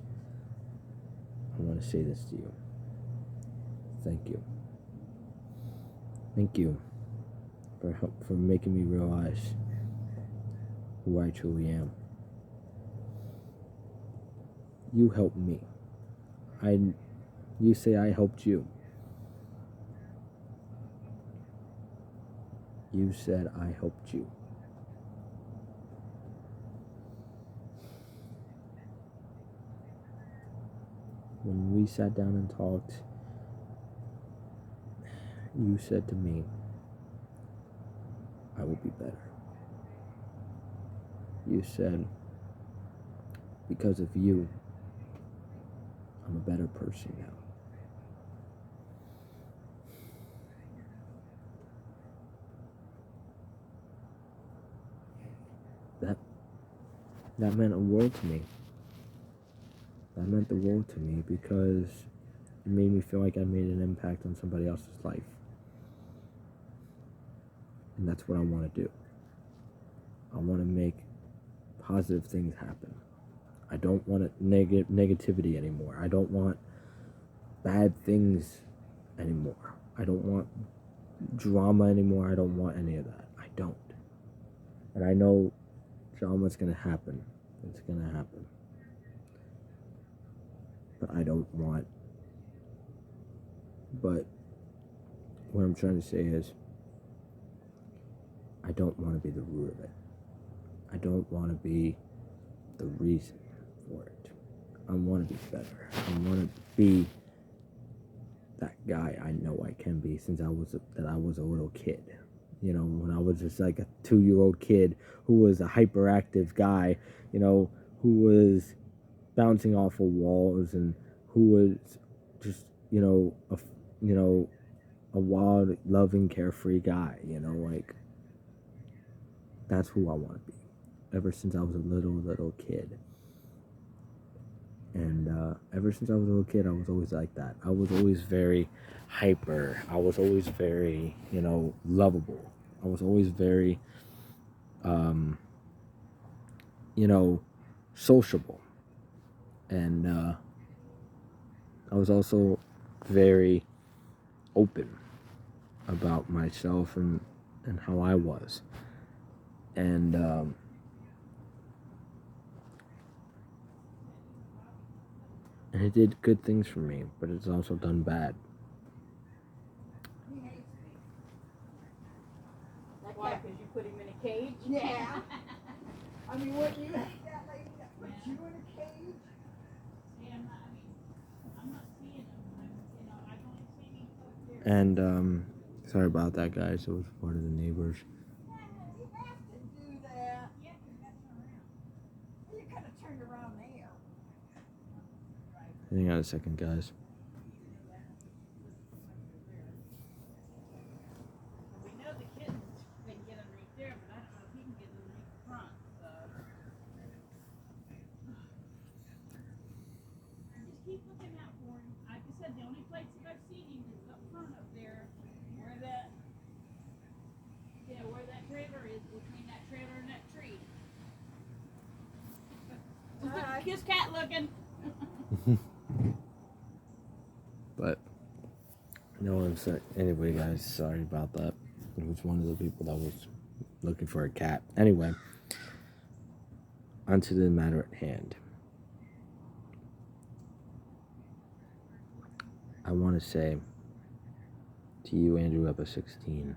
Speaker 1: I want to say this to you. Thank you. Thank you for making me realize who I truly am. You helped me. You say I helped you. You said I helped you. When we sat down and talked, you said to me, I will be better. You said, because of you, I'm a better person now. That meant a world to me. That meant the world to me because it made me feel like I made an impact on somebody else's life. And that's what I want to do. I want to make positive things happen. I don't want negativity anymore. I don't want bad things anymore. I don't want drama anymore. I don't want any of that. I don't. And I know drama's going to happen. It's going to happen. But I don't want. But what I'm trying to say is, I don't want to be the root of it. I don't want to be the reason for it. I want to be better. I want to be that guy I know I can be since I was a little kid. You know, when I was just like a 2-year-old kid who was a hyperactive guy, you know, who was bouncing off of walls and who was just, a wild, loving, carefree guy, like, that's who I want to be ever since I was a little kid. And ever since I was a little kid, I was always like that. I was always very hyper. I was always very, lovable. I was always very, sociable. And I was also very open about myself and how I was. And it did good things for me, but it's also done bad.
Speaker 2: Why? Because you put him in a cage?
Speaker 3: Yeah. I mean, what you hate that lady that put you in a cage?
Speaker 2: Yeah, I'm not seeing him. I've only seen him up there.
Speaker 1: And sorry about that, guys. It was one of the neighbors.
Speaker 3: Yeah, you have to do that.
Speaker 2: Yeah, because that's around.
Speaker 3: You could have turned around there.
Speaker 1: Hang on a second, guys.
Speaker 2: We know the kittens can get underneath there, but I don't know if he can get underneath the front. So just keep looking out for him. Like I said, the only place that I've seen him is up front up there, where that trailer is, between that trailer and that tree. His cat looking.
Speaker 1: But no one said. Anyway, guys, sorry about that. It was one of the people that was looking for a cat. Anyway, onto the matter at hand. I want to say to you, Andrew Eppa 16,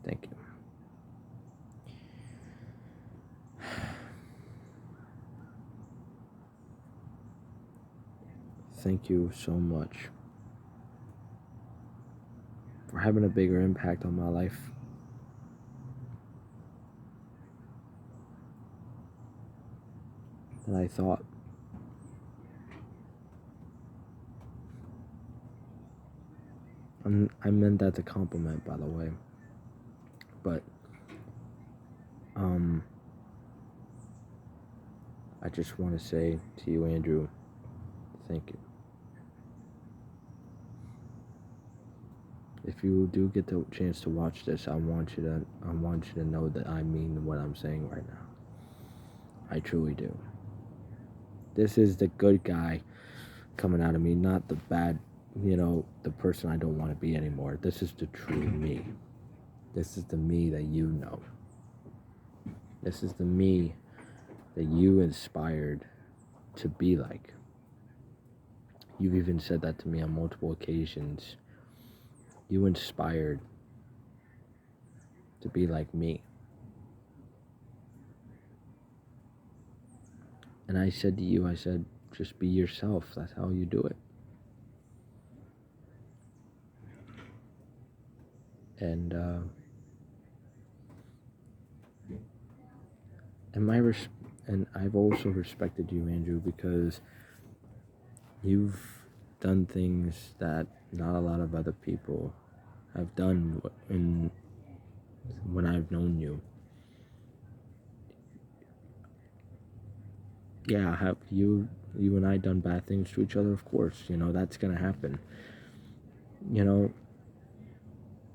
Speaker 1: thank you. Thank you so much for having a bigger impact on my life than I thought. I meant that as a compliment, by the way. But I just want to say to you, Andrew, thank you. if you do get the chance to watch this, I want you to know that I mean what I'm saying right now. I truly do. This is the good guy coming out of me, not the bad, the person I don't want to be anymore. This is the true me. This is the me that you know. This is the me that you inspired to be like. You've even said that to me on multiple occasions. You inspired to be like me. And I said to you, just be yourself. That's how you do it. And and I've also respected you, Andrew, because you've done things that not a lot of other people have done when I've known you. Yeah, have you and I done bad things to each other? Of course, that's gonna happen.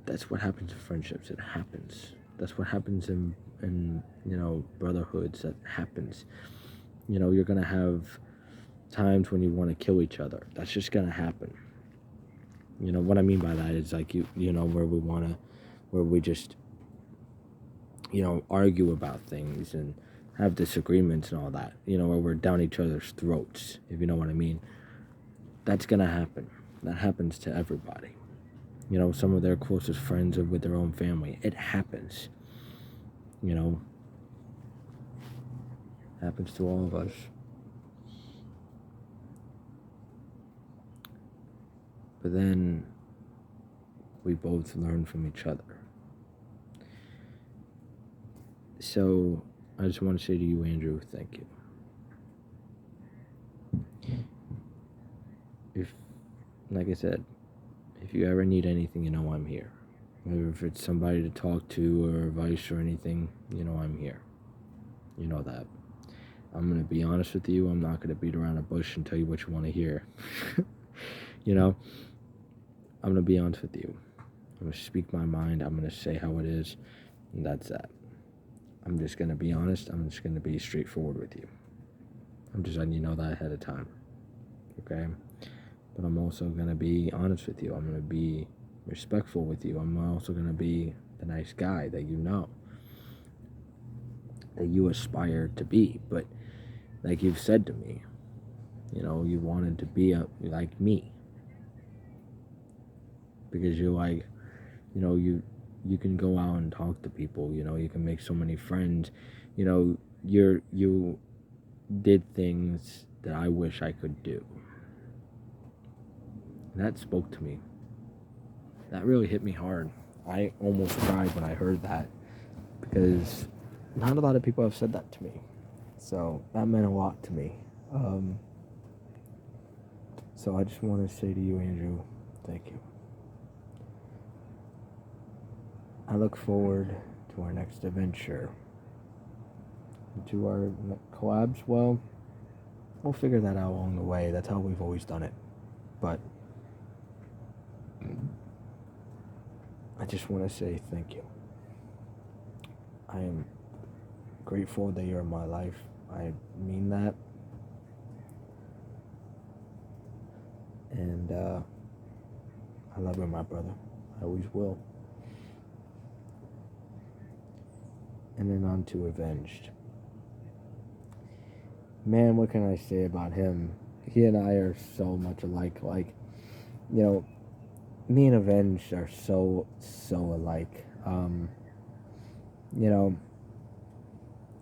Speaker 1: That's what happens in friendships. It happens. That's what happens in brotherhoods. That happens. You're gonna have times when you want to kill each other. That's just gonna happen. What I mean by that is like where we just argue about things and have disagreements and all that. Where we're down each other's throats, if you know what I mean. That's gonna happen. That happens to everybody. Some of their closest friends are with their own family. It happens. Happens to all of us. But then we both learn from each other. So I just want to say to you, Andrew, thank you. Like I said, if you ever need anything, I'm here. Whether if it's somebody to talk to or advice or anything, I'm here. You know that. I'm going to be honest with you. I'm not going to beat around the bush and tell you what you want to hear. I'm going to be honest with you. I'm going to speak my mind. I'm going to say how it is. And that's that. I'm just going to be honest. I'm just going to be straightforward with you. I'm just letting you know that ahead of time. Okay? But I'm also going to be honest with you. I'm going to be respectful with you. I'm also going to be the nice guy that that you aspire to be. But like you've said to me, you wanted to be like me. Because you're like, you can go out and talk to people, you can make so many friends. You did things that I wish I could do. And that spoke to me. That really hit me hard. I almost cried when I heard that, because not a lot of people have said that to me. So that meant a lot to me. So I just want to say to you, Andrew, thank you. I look forward to our next adventure. To our collabs, well, we'll figure that out along the way. That's how we've always done it. But I just want to say thank you. I am grateful that you're in my life. I mean that. And I love you, my brother. I always will. And then on to Avenged. Man, what can I say about him? He and I are so much alike. Like, me and Avenged are so alike.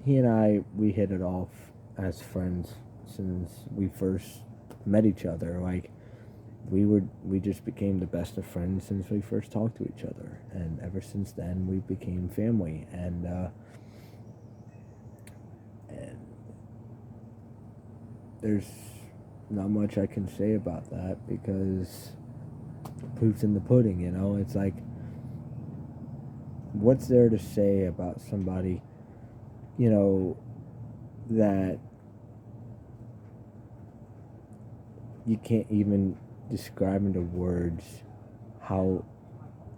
Speaker 1: He and I, we hit it off as friends since we first met each other. Like, we just became the best of friends since we first talked to each other, and ever since then we became family. And there's not much I can say about that, because proof's in the pudding. It's like, what's there to say about somebody that you can't even describe into words how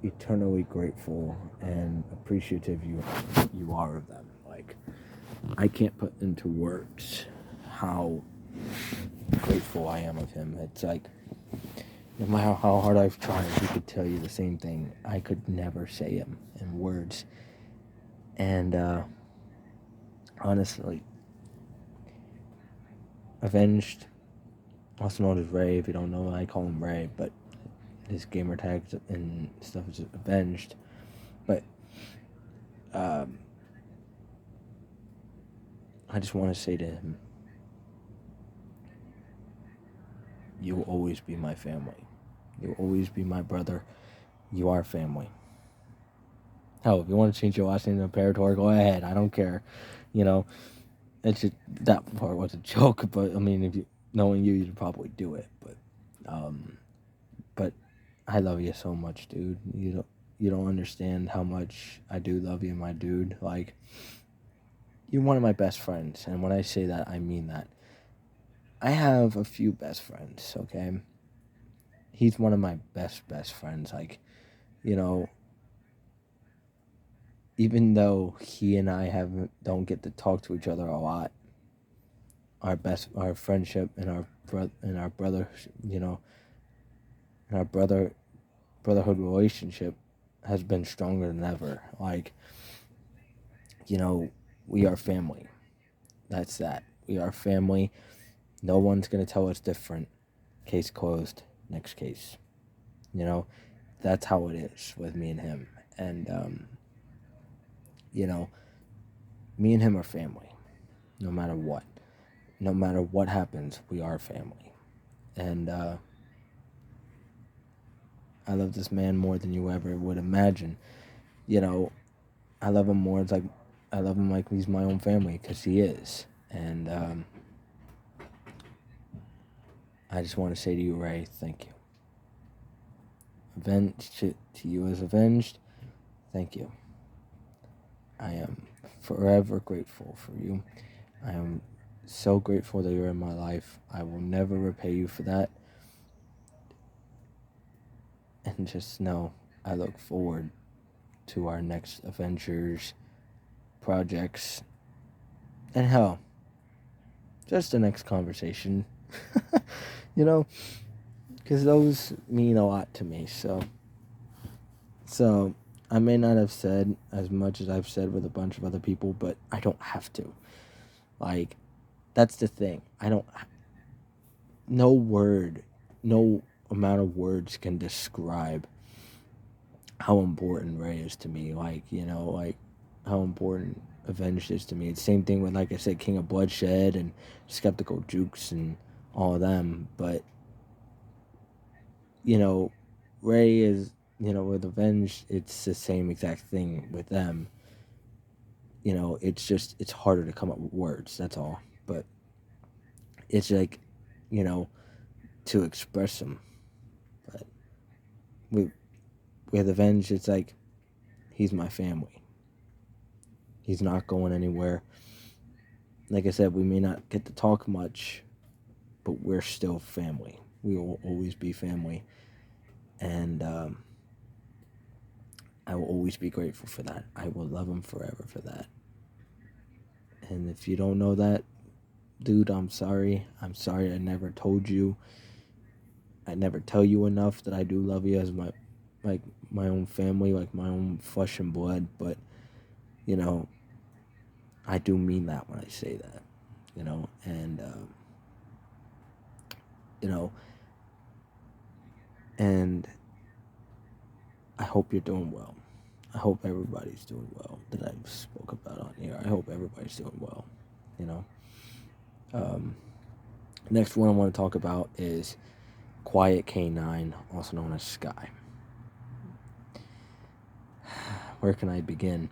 Speaker 1: eternally grateful and appreciative you are of them. Like, I can't put into words how grateful I am of him. It's like, no matter how hard I've tried, he could tell you the same thing. I could never say him in words. And honestly, Avenged, also known as Ray, if you don't know, I call him Ray, but his gamer tags and stuff is Avenged. But I just want to say to him, you will always be my family. You'll always be my brother. You are family. Hell, if you want to change your last name to Imperator, go ahead. I don't care. You know, it's just, that part was a joke, but I mean, if you knowing you, you'd probably do it. But I love you so much, dude. You don't understand how much I do love you, my dude. Like, you're one of my best friends, and when I say that, I mean that. I have a few best friends, okay? He's one of my best friends. Like, you know, even though he and I don't get to talk to each other a lot, our friendship and our brother, you know, and our brotherhood relationship has been stronger than ever. Like, you know, we are family. That's that. We are family. No one's gonna tell us different. Case closed. Next case. You know, that's how it is with me and him. And you know, me and him are family. No matter what. No matter what happens, we are family. And I love this man more than you ever would imagine. You know, I love him more. It's like I love him like he's my own family, because he is. And I just want to say to you, Ray, thank you. Avenged to you as Avenged, thank you. I am forever grateful for you. I am so grateful that you're in my life. I will never repay you for that. And just know, I look forward to our next Avengers projects. And hell, just the next conversation. You know, because those mean a lot to me. So I may not have said as much as I've said with a bunch of other people, but I don't have to. Like, that's the thing. No amount of words can describe how important Ray is to me. Like, you know, like how important Avenged is to me. It's the same thing with, like I said, King of Bloodshed and Skeptical Jukes and all of them. But, you know, Ray is, you know, with Avenged, it's the same exact thing with them. You know, it's harder to come up with words, that's all. But it's like, you know, to express them. But with Avenged, it's like, he's my family. He's not going anywhere. Like I said, we may not get to talk much, but we're still family. We will always be family. And I will always be grateful for that. I will love him forever for that. And if you don't know that, dude, I'm sorry. I'm sorry I never told you. I never tell you enough that I do love you as my own family, like my own flesh and blood. But, you know, I do mean that when I say that, you know. And, you know, and I hope you're doing well. I hope everybody's doing well that I've spoke about on here. I hope everybody's doing well, you know. Next one I want to talk about is Quiet K9, also known as Sky. Where can I begin?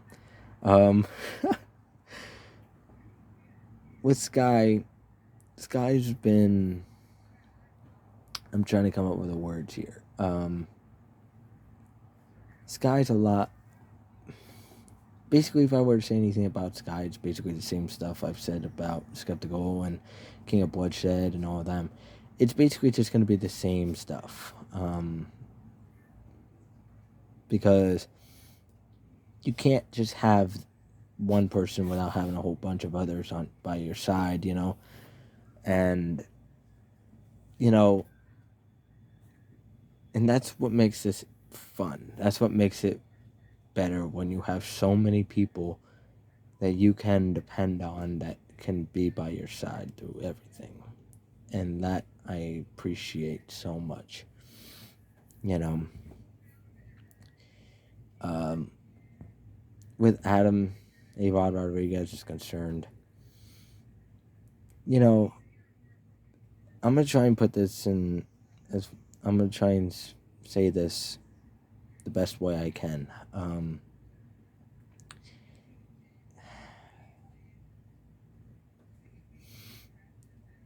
Speaker 1: With Sky's been... I'm trying to come up with the words here. Sky's a lot... Basically, if I were to say anything about Sky, it's basically the same stuff I've said about Skeptical and King of Bloodshed and all of them. It's basically just going to be the same stuff. because you can't just have one person without having a whole bunch of others on by your side, and you know, and that's what makes this fun. That's what makes it better when you have so many people that you can depend on that can be by your side through everything. And that I appreciate so much. You know, um, with Adam Avod Rodriguez is concerned, you know, I'm gonna try and put this in as I'm gonna try and say this the best way I can.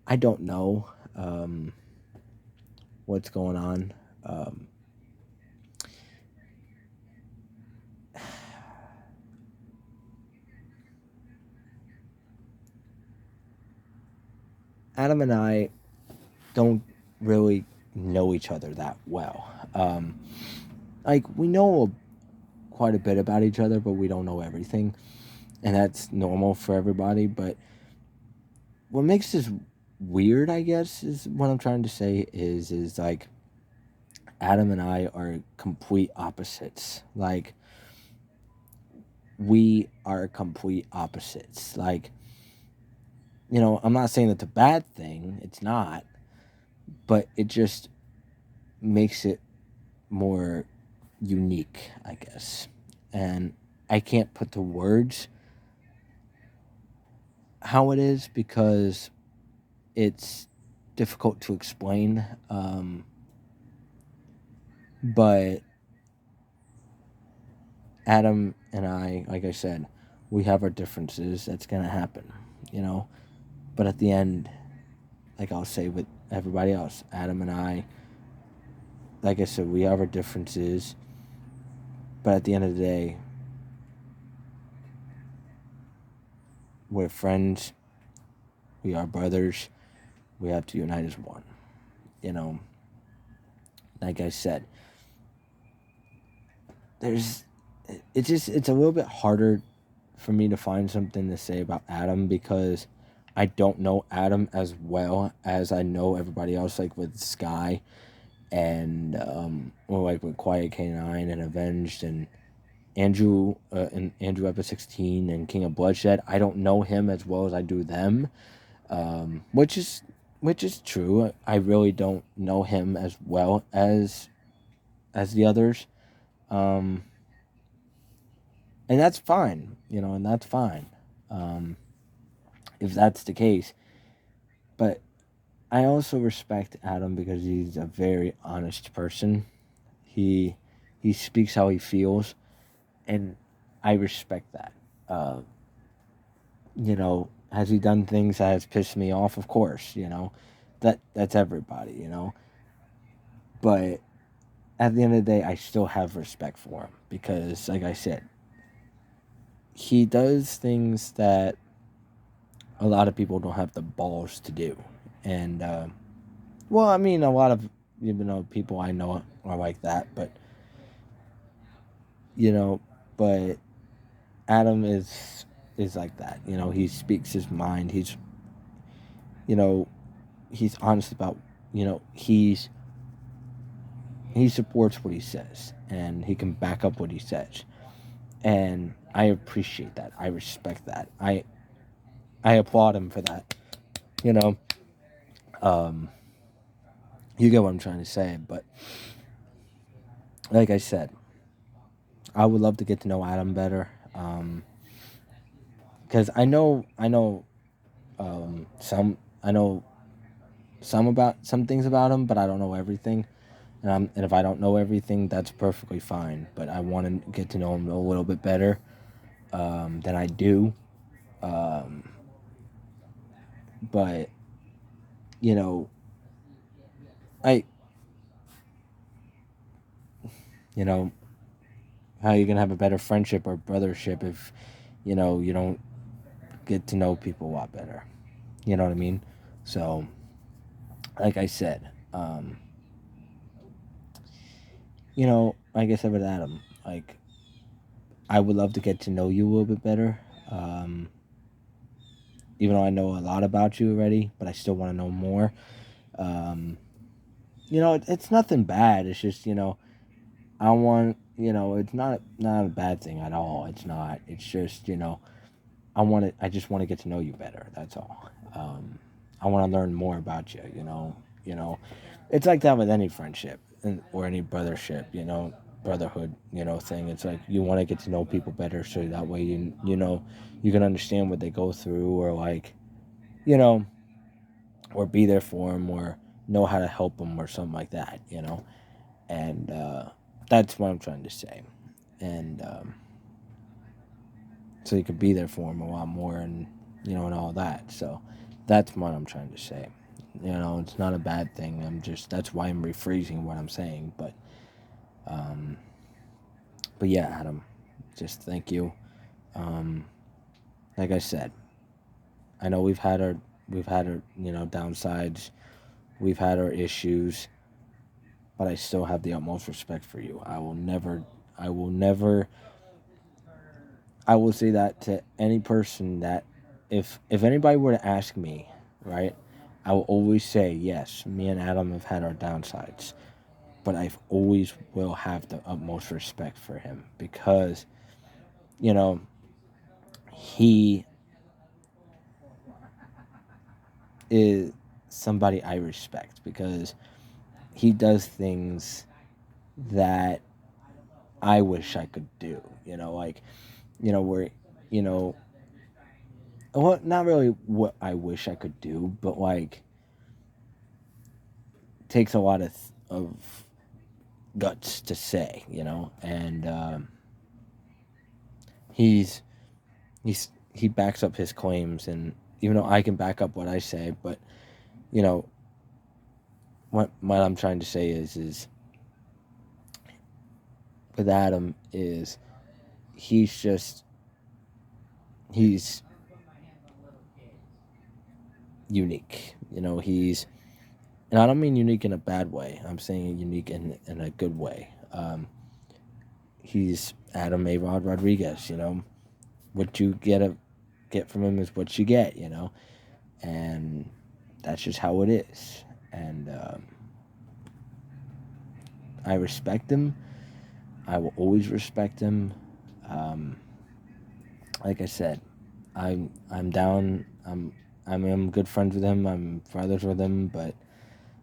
Speaker 1: I don't know what's going on. Adam and I don't really know each other that well. Like, we know quite a bit about each other, but we don't know everything. And that's normal for everybody. But what makes this weird, I guess, is what I'm trying to say is like, Adam and I are complete opposites. Like, we are complete opposites. Like, I'm not saying that's a bad thing. It's not. But it just makes it more unique, I guess. And I can't put to words how it is because it's difficult to explain. But Adam and I, like I said, we have our differences. That's going to happen, But at the end, like I'll say with everybody else, Adam and I, like I said, we have our differences. But at the end of the day, we're friends. We are brothers. We have to unite as one. Like I said, it's a little bit harder for me to find something to say about Adam because I don't know Adam as well as I know everybody else, like with Sky and like with Quiet K9 and Avenged and Andrew Episode 16 and King of Bloodshed. I don't know him as well as I do them, which is true. I really don't know him as well as the others, and that's fine, and that's fine, if that's the case. But I also respect Adam because he's a very honest person. He speaks how he feels, and I respect that. Has he done things that has pissed me off? Of course, that's everybody, But at the end of the day, I still have respect for him because, like I said, he does things that a lot of people don't have the balls to do. And, well, I mean, a lot of, people I know are like that, but, but Adam is like that. He speaks his mind. He's honest about, he supports what he says, and he can back up what he says. And I appreciate that. I respect that. I applaud him for that. You get what I'm trying to say. But like I said, I would love to get to know Adam better. Because I know some about some things about him, but I don't know everything. And if I don't know everything, that's perfectly fine. But I want to get to know him a little bit better than I do. But how you gonna have a better friendship or brothership if you don't get to know people a lot better? You know what I mean? So, like I said, like I said with Adam, like, I would love to get to know you a little bit better. Um, Even though I know a lot about you already, but I still want to know more. Um, it's nothing bad. It's just, I want, it's not a bad thing at all. It's not. It's just, I just want to get to know you better. That's all. I want to learn more about you. It's like that with any friendship or any brothership. Brotherhood. Thing. It's like you want to get to know people better, so that way you can understand what they go through, or like, you know, or be there for them, or know how to help them, or something like that. And that's what I'm trying to say. And so you could be there for them a lot more, and all that. So that's what I'm trying to say. It's not a bad thing. That's why I'm rephrasing what I'm saying. Um, but yeah, Adam, just thank you. Um, like I said, I know we've had our downsides, we've had our issues, but I still have the utmost respect for you. I will never, I will say that to any person that if anybody were to ask me, right, I will always say yes. Me and Adam have had our downsides, but I always will have the utmost respect for him because you know he is somebody I respect because he does things that I wish I could do. Where you know well, not really what I wish I could do, but like takes a lot of guts to say, and he's he backs up his claims, and even though I can back up what I say, but you know what I'm trying to say is with Adam is he's just he's unique. And I don't mean unique in a bad way. I'm saying unique in a good way. He's Adam A. Rod Rodriguez. What you get from him is what you get. And that's just how it is. And I respect him. I will always respect him. Um, like I said, I'm down. I'm good friends with him. I'm brothers with him. But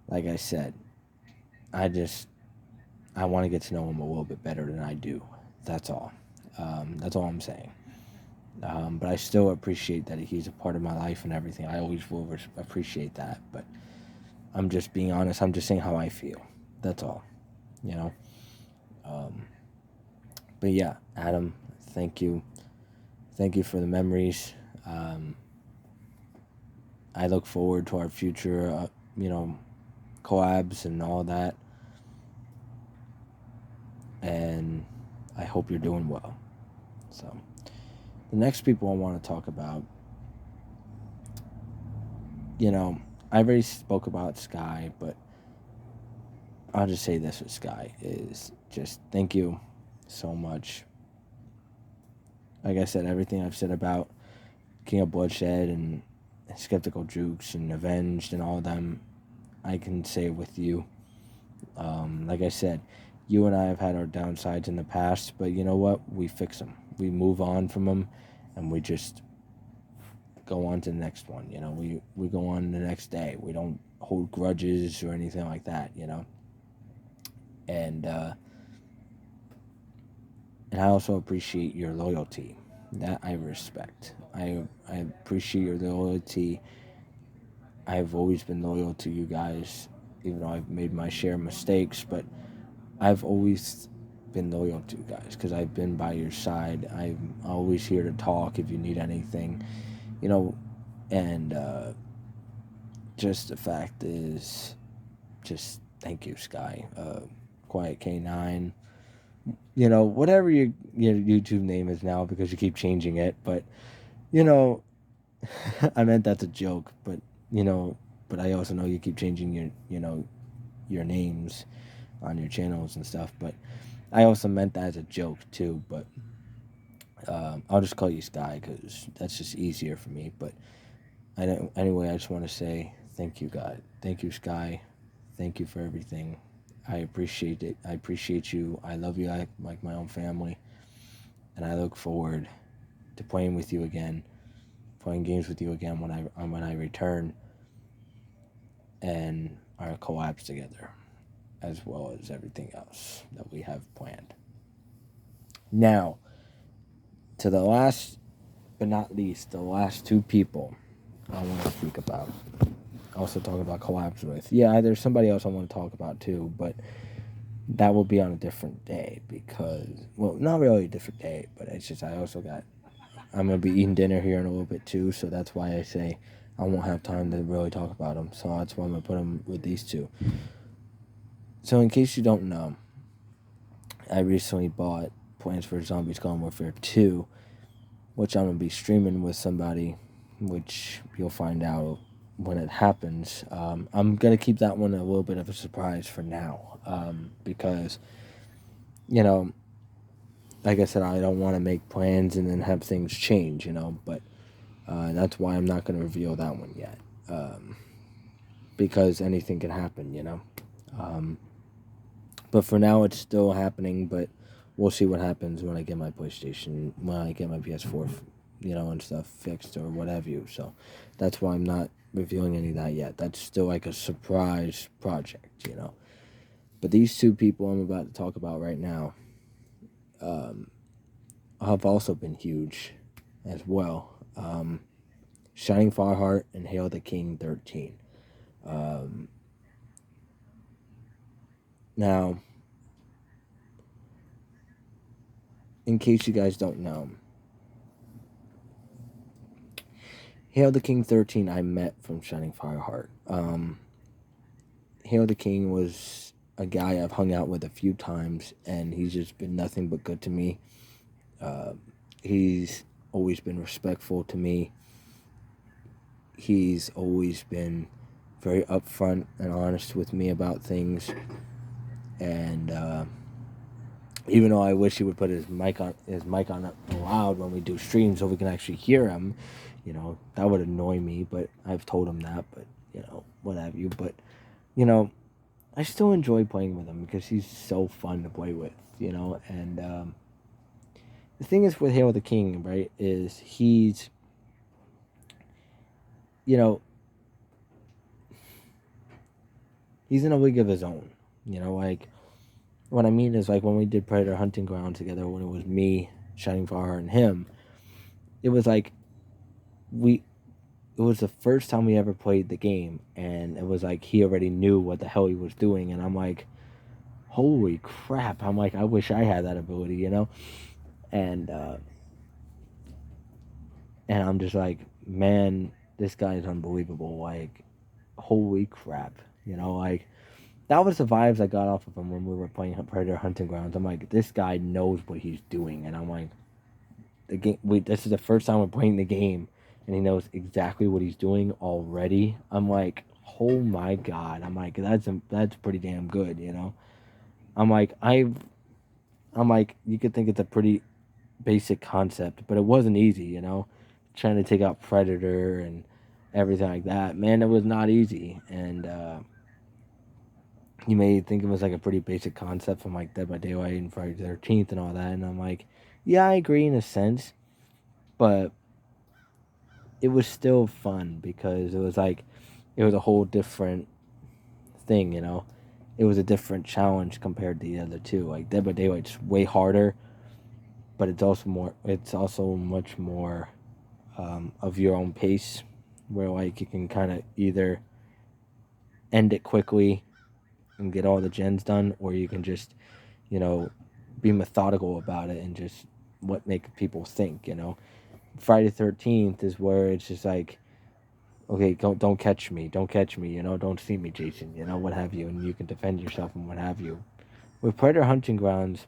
Speaker 1: like I said, I want to get to know him a little bit better than I do. That's all. That's all I'm saying. But I still appreciate that he's a part of my life and everything. I always will appreciate that. But I'm just being honest. I'm just saying how I feel. That's all. You know. Um, but yeah, Adam, thank you. Thank you for the memories. I look forward to our future, collabs and all that. And I hope you're doing well. So, the next people I want to talk about, I already spoke about Sky, but I'll just say this with Sky is just thank you so much. Like I said, everything I've said about King of Bloodshed and Skeptical Jukes and Avenged and all of them, I can say with you. Like I said, you and I have had our downsides in the past, but you know what? We fix them. We move on from them, and we just go on to the next one. We go on the next day. We don't hold grudges or anything like that. And I also appreciate your loyalty. That I respect. I appreciate your loyalty. I've always been loyal to you guys, even though I've made my share of mistakes, but I've always been loyal to you guys because I've been by your side. I'm always here to talk if you need anything, and just the fact is, just thank you, Sky. Quiet K9, whatever your YouTube name is now because you keep changing it, but, I meant that's a joke, but, but I also know you keep changing your names on your channels and stuff, but I also meant that as a joke too, but I'll just call you Sky because that's just easier for me. But anyway, I just want to say thank you, God. Thank you, Sky. Thank you for everything. I appreciate it. I appreciate you. I love you like my own family, and I look forward to playing with you again, playing games with you again when I return, and our collabs together, as well as everything else that we have planned. Now, to the last but not least, the last two people I want to speak about. Also talk about collabs with. Yeah, there's somebody else I want to talk about too, but that will be on a different day because, well, not really a different day, but it's just I'm going to be eating dinner here in a little bit too, so that's why I say I won't have time to really talk about them. So that's why I'm going to put them with these two. So in case you don't know, I recently bought Plants vs. Zombies Garden Warfare 2, which I'm going to be streaming with somebody, which you'll find out when it happens. I'm going to keep that one a little bit of a surprise for now, because, you know, like I said, I don't want to make plans and then have things change, but that's why I'm not going to reveal that one yet, because anything can happen, but for now it's still happening, but we'll see what happens when I get my PlayStation, when I get my PS4, and stuff fixed or what have you. So that's why I'm not revealing any of that yet. That's still like a surprise project, But these two people I'm about to talk about right now have also been huge as well. Shining Fireheart and Hail the King 13. Now, in case you guys don't know, Hail the King 13 I met from Shining Fireheart. Hail the King was a guy I've hung out with a few times, and he's just been nothing but good to me. He's always been respectful to me. He's always been very upfront and honest with me about things. And even though I wish he would put his mic on loud when we do streams so we can actually hear him, that would annoy me. But I've told him that. But what have you? But I still enjoy playing with him because he's so fun to play with. And the thing is with Hail the King, right? Is he's he's in a league of his own. Like, what I mean is, like, when we did Predator Hunting Ground together, when it was me, Shining Fireheart, and him, it was like, it was the first time we ever played the game, and it was like, he already knew what the hell he was doing, and I'm like, holy crap, I'm like, I wish I had that ability, and I'm just like, man, this guy is unbelievable, like, holy crap, like, that was the vibes I got off of him when we were playing Predator Hunting Grounds. I'm like, this guy knows what he's doing, and I'm like, this is the first time we're playing the game, and he knows exactly what he's doing already. I'm like, oh my god! I'm like, that's pretty damn good, I'm like, you could think it's a pretty basic concept, but it wasn't easy, trying to take out Predator and everything like that. Man, it was not easy, and you may think it was like a pretty basic concept from like Dead by Daylight and Friday the 13th and all that, and I'm like, yeah, I agree in a sense, but it was still fun because it was a whole different thing, It was a different challenge compared to the other two. Like Dead by Daylight's way harder, but it's also much more of your own pace, where like you can kind of either end it quickly and get all the gens done, or you can just, be methodical about it and just what make people think, Friday the 13th is where it's just like, okay, don't catch me, don't see me, Jason, what have you, and you can defend yourself and what have you. With Predator Hunting Grounds,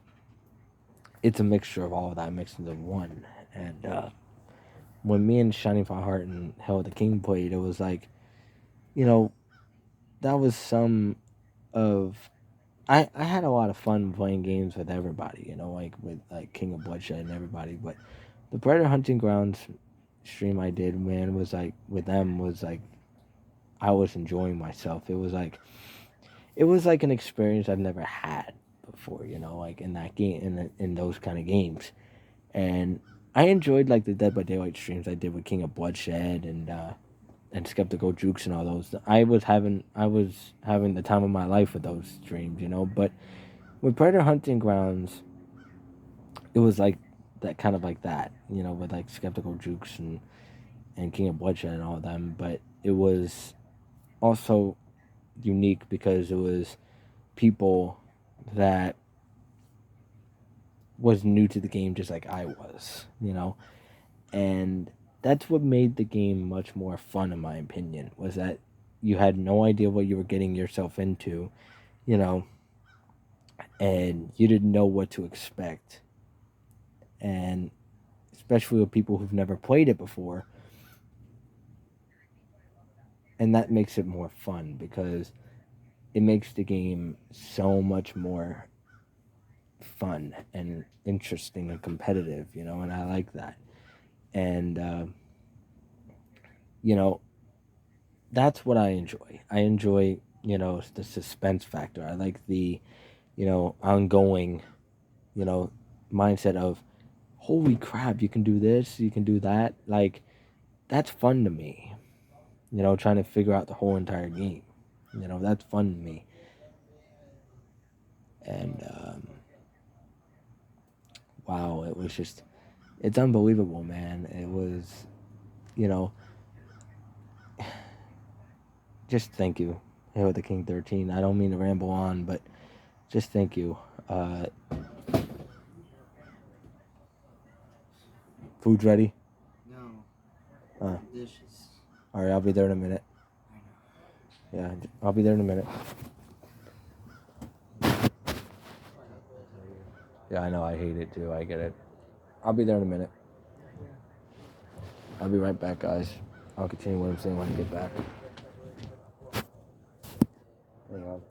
Speaker 1: it's a mixture of all of that mixed into one, and when me and Shining Fireheart and Hail the King played, it was like, that was some of, I had a lot of fun playing games with everybody, you know, like with like King of Bloodshed and everybody. But the Predator Hunting Grounds stream I did, man, was like with them was like I was enjoying myself. It was like an experience I've never had before, you know, like in that game in those kind of games. And I enjoyed like the Dead by Daylight streams I did with King of Bloodshed and Skeptical Jukes and all those. I was having the time of my life with those streams, you know. But with Predator Hunting Grounds, it was like that kind of like that, you know, with like Skeptical Jukes and King of Bloodshed and all of them. But it was also unique because it was people that was new to the game just like I was, you know. And that's what made the game much more fun in my opinion, was that you had no idea what you were getting yourself into, you know, and you didn't know what to expect. And especially with people who've never played it before, and that makes it more fun because it makes the game so much more fun and interesting and competitive, you know, and I like that. And you know, that's what I enjoy. I enjoy, you know, the suspense factor. I like the, you know, ongoing, you know, mindset of, holy crap, you can do this, you can do that. Like, that's fun to me. You know, trying to figure out the whole entire game. You know, that's fun to me. And wow, it was just, it's unbelievable, man. It was, you know, just thank you, Hail the King 13. I don't mean to ramble on, but just thank you. Food's ready?
Speaker 3: No. Dishes.
Speaker 1: All right, I'll be there in a minute.
Speaker 3: I know.
Speaker 1: Yeah, I'll be there in a minute. Yeah, I know, I hate it too. I get it. I'll be there in a minute. I'll be right back, guys. I'll continue what I'm saying when I get back. Hang on.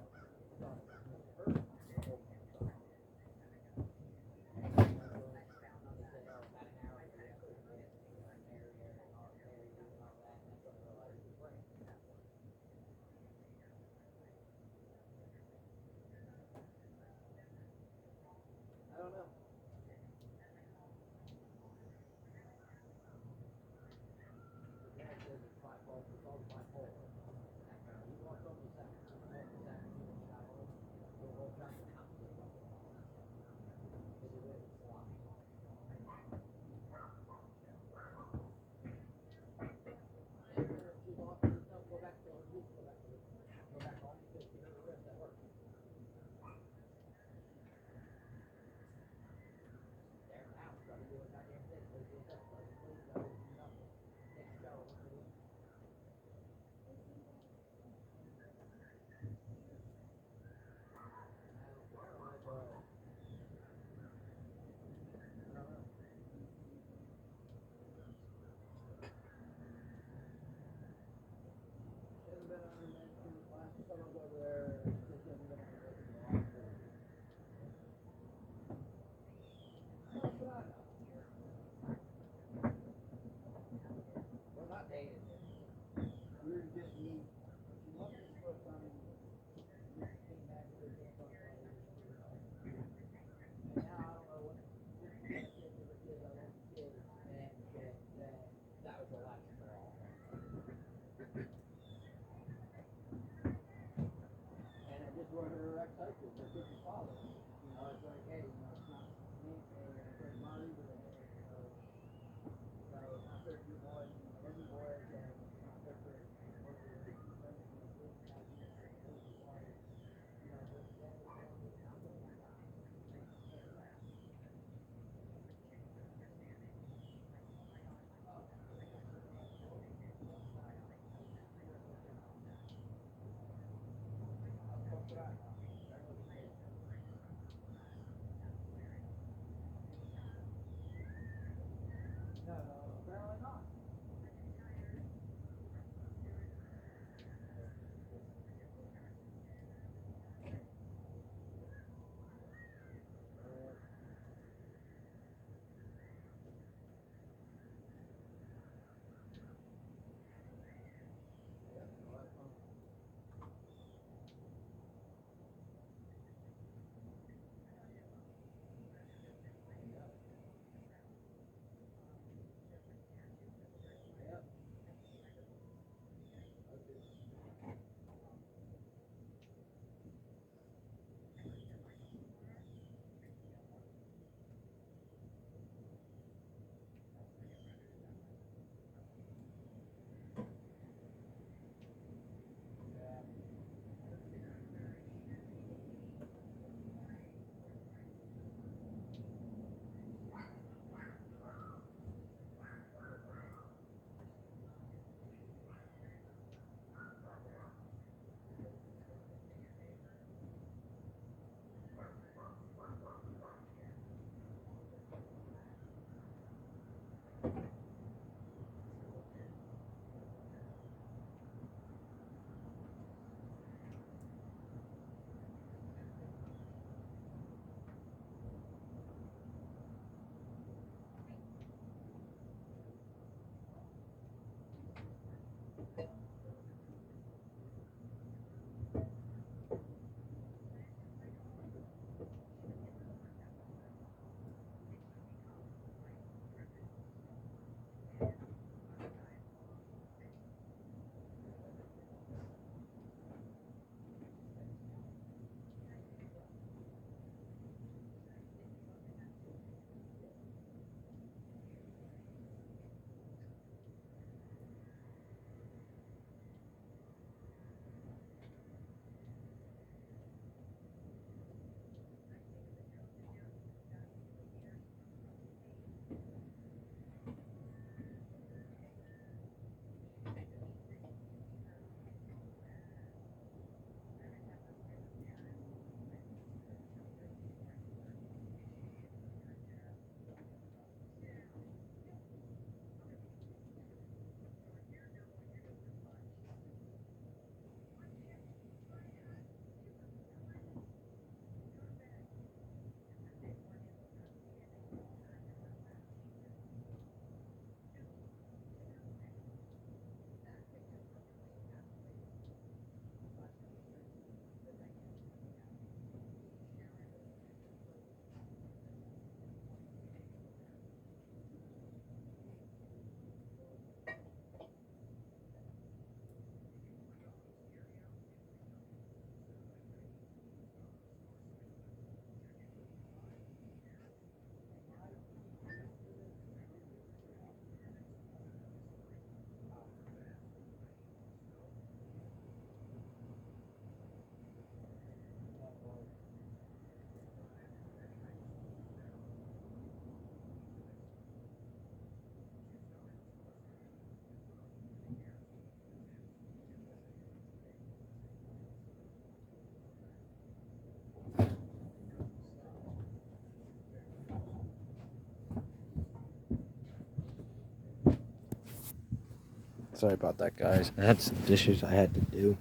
Speaker 1: Sorry about that, guys. I had some dishes I had to do.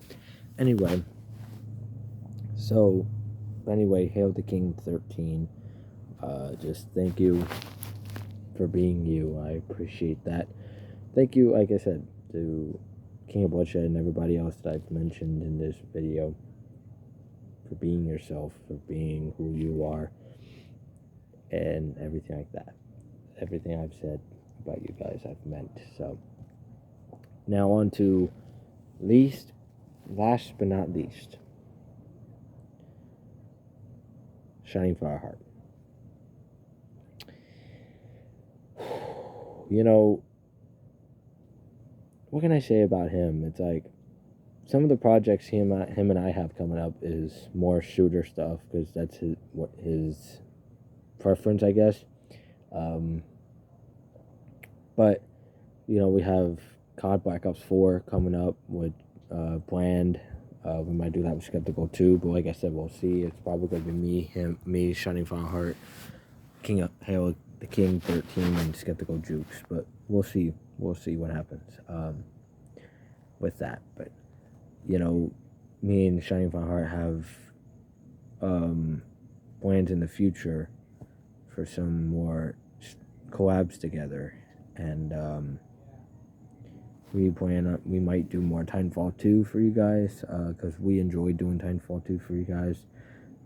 Speaker 1: Anyway, Hail the King 13. Just thank you for being you. I appreciate that. Thank you, like I said, to King of Bloodshed and everybody else that I've mentioned in this video for being yourself, for being who you are, and everything like that. Everything I've said about you guys I've meant. So now on to last but not least, Shining Fireheart. You know, what can I say about him? It's like some of the projects him and I have coming up is more shooter stuff because that's his preference, I guess. But you know, we have COD Black Ops 4 coming up with Bland. We might do that with Skeptical too, but like I said, we'll see. It's probably gonna be me, Shining Fireheart, Hail the King 13, and Skeptical Jukes. But we'll see. We'll see what happens with that. But you know, me and Shining Fireheart have plans in the future for some more collabs together, and we might do more Titanfall 2 for you guys, because we enjoy doing Titanfall 2 for you guys.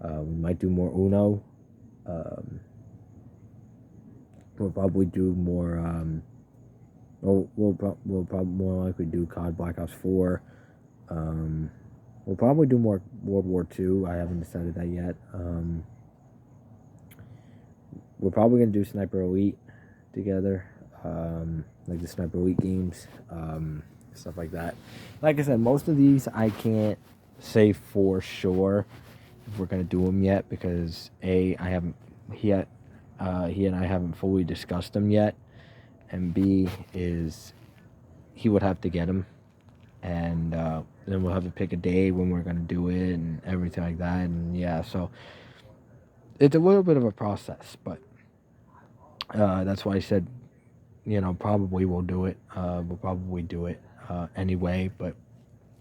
Speaker 1: We might do more Uno. We'll probably do more, we'll probably more likely do COD Black Ops 4. We'll probably do more World War II. I haven't decided that yet. We're probably going to do Sniper Elite together. Like the Sniper Elite games, stuff like that. Like I said, most of these I can't say for sure if we're gonna do them yet because he and I haven't fully discussed them yet, and B is he would have to get them, and then we'll have to pick a day when we're gonna do it and everything like that, and yeah, so it's a little bit of a process, but that's why I said, you know, probably we'll do it. We'll probably do it anyway, but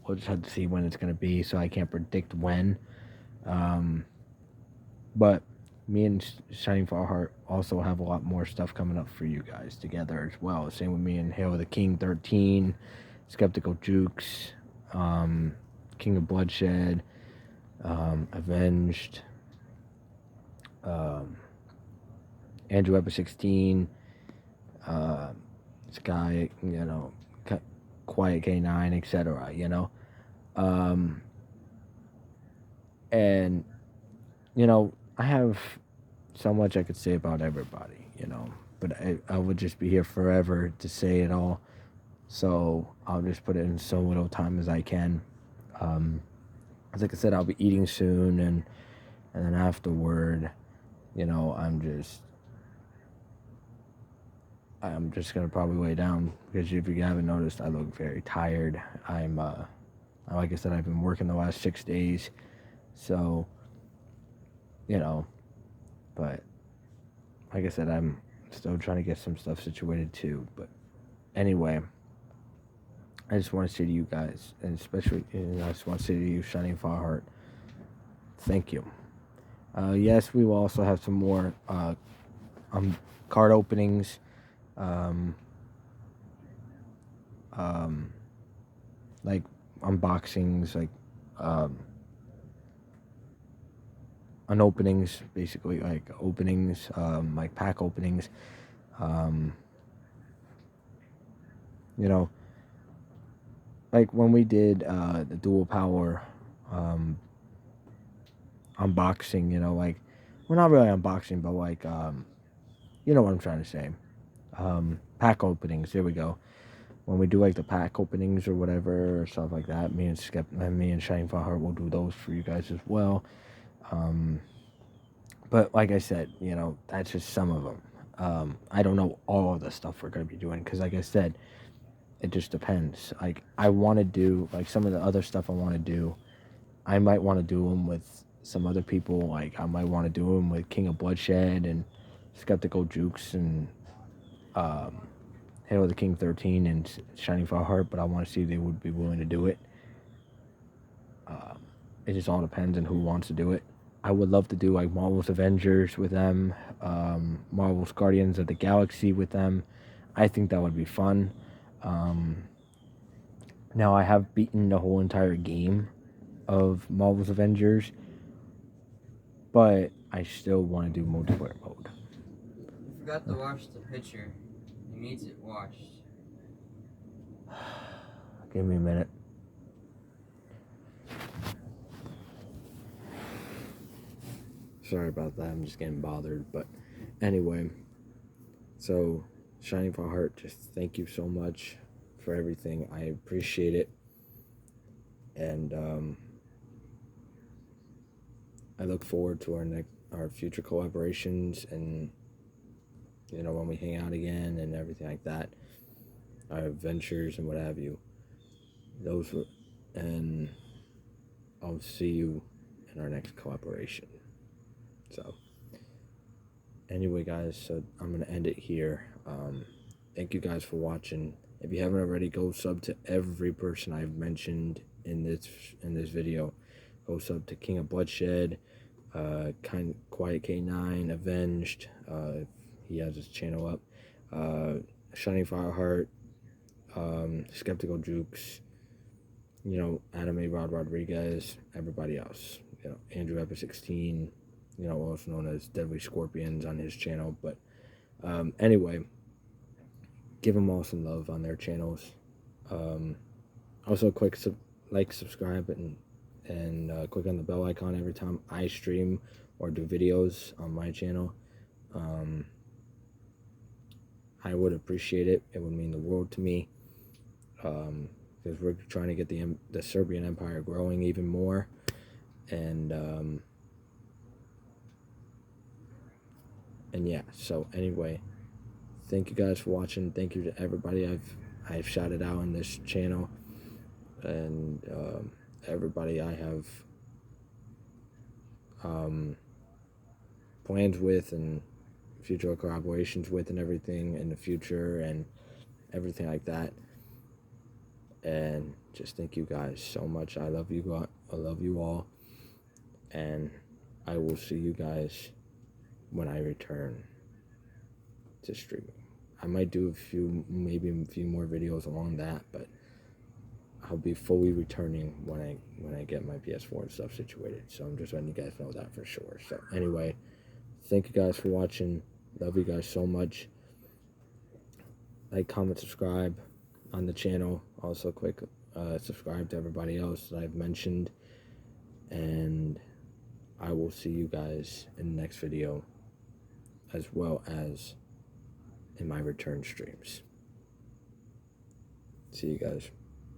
Speaker 1: we'll just have to see when it's going to be, so I can't predict when. But me and Shining Fireheart also have a lot more stuff coming up for you guys together as well. Same with me and Hail the King 13, Skeptical Jukes, King of Bloodshed, Avenged, Andrew Epic 16, Sky, you know, Quiet K9, etc., you know. And, you know, I have so much I could say about everybody, you know, but I would just be here forever to say it all. So I'll just put it in so little time as I can. Like I said, I'll be eating soon, and then afterward, you know, I'm just gonna probably lay down, because if you haven't noticed, I look very tired. I'm like I said, I've been working the last 6 days, so, you know, but like I said, I'm still trying to get some stuff situated too. But anyway, I just want to say to you guys, and especially, I just want to say to you, Shining Fireheart, thank you. Yes, we will also have some more card openings, like unboxings, like unopenings, basically, like openings, like pack openings, you know, like when we did the Dual Power unboxing, you know, like, well, not really unboxing, but like, you know what I'm trying to say, pack openings, there we go. When we do like the pack openings or whatever, or stuff like that, me and Shining Fireheart will do those for you guys as well. But like I said, you know, that's just some of them. I don't know all of the stuff we're going to be doing, because like I said, it just depends. Like, I want to do, like, some of the other stuff I want to do, I might want to do them with some other people. Like, I might want to do them with King of Bloodshed and Skeptical Jukes and Hail Hail of the King 13 and Shining Fire Heart, but I want to see if they would be willing to do it. It just all depends on who wants to do it. I would love to do like Marvel's Avengers with them, Marvel's Guardians of the Galaxy with them. I think that would be fun. Now I have beaten the whole entire game of Marvel's Avengers, but I still want to do multiplayer mode.
Speaker 4: You forgot to wash the pitcher. It needs it washed.
Speaker 1: Give me a minute. Sorry about that. I'm just getting bothered. But anyway, so Shining Fire Heart, just thank you so much for everything. I appreciate it. And I look forward to our future collaborations, and you know, when we hang out again and everything like that, our adventures and what have you. And I'll see you in our next collaboration. So anyway, guys, so I'm gonna end it here. Thank you guys for watching. If you haven't already, go sub to every person I've mentioned in this video. Go sub to King of Bloodshed, Quiet K9, Avenged. He has his channel up. Shining Fireheart, Skeptical Jukes. You know, Adam A. Rod Rodriguez. Everybody else. You know, Andrew Epic 16. You know, also known as Deadly Scorpions on his channel. But anyway, give them all some love on their channels. Also, click subscribe, and click on the bell icon every time I stream or do videos on my channel. I would appreciate it. It would mean the world to me. Because we're trying to get the Serbian Empire growing even more. And yeah, so anyway, thank you guys for watching. Thank you to everybody I've shouted out on this channel, and everybody I have plans with and future collaborations with and everything in the future and everything like that. And just thank you guys so much. I love you. I love you all, and I will see you guys when I return to streaming. I might do maybe a few more videos along that, but I'll be fully returning when I get my PS4 and stuff situated. So I'm just letting you guys know that for sure. So anyway, thank you guys for watching. Love you guys so much. Like, comment, subscribe on the channel. Also click subscribe to everybody else that I've mentioned. And I will see you guys in the next video, as well as in my return streams. See you guys.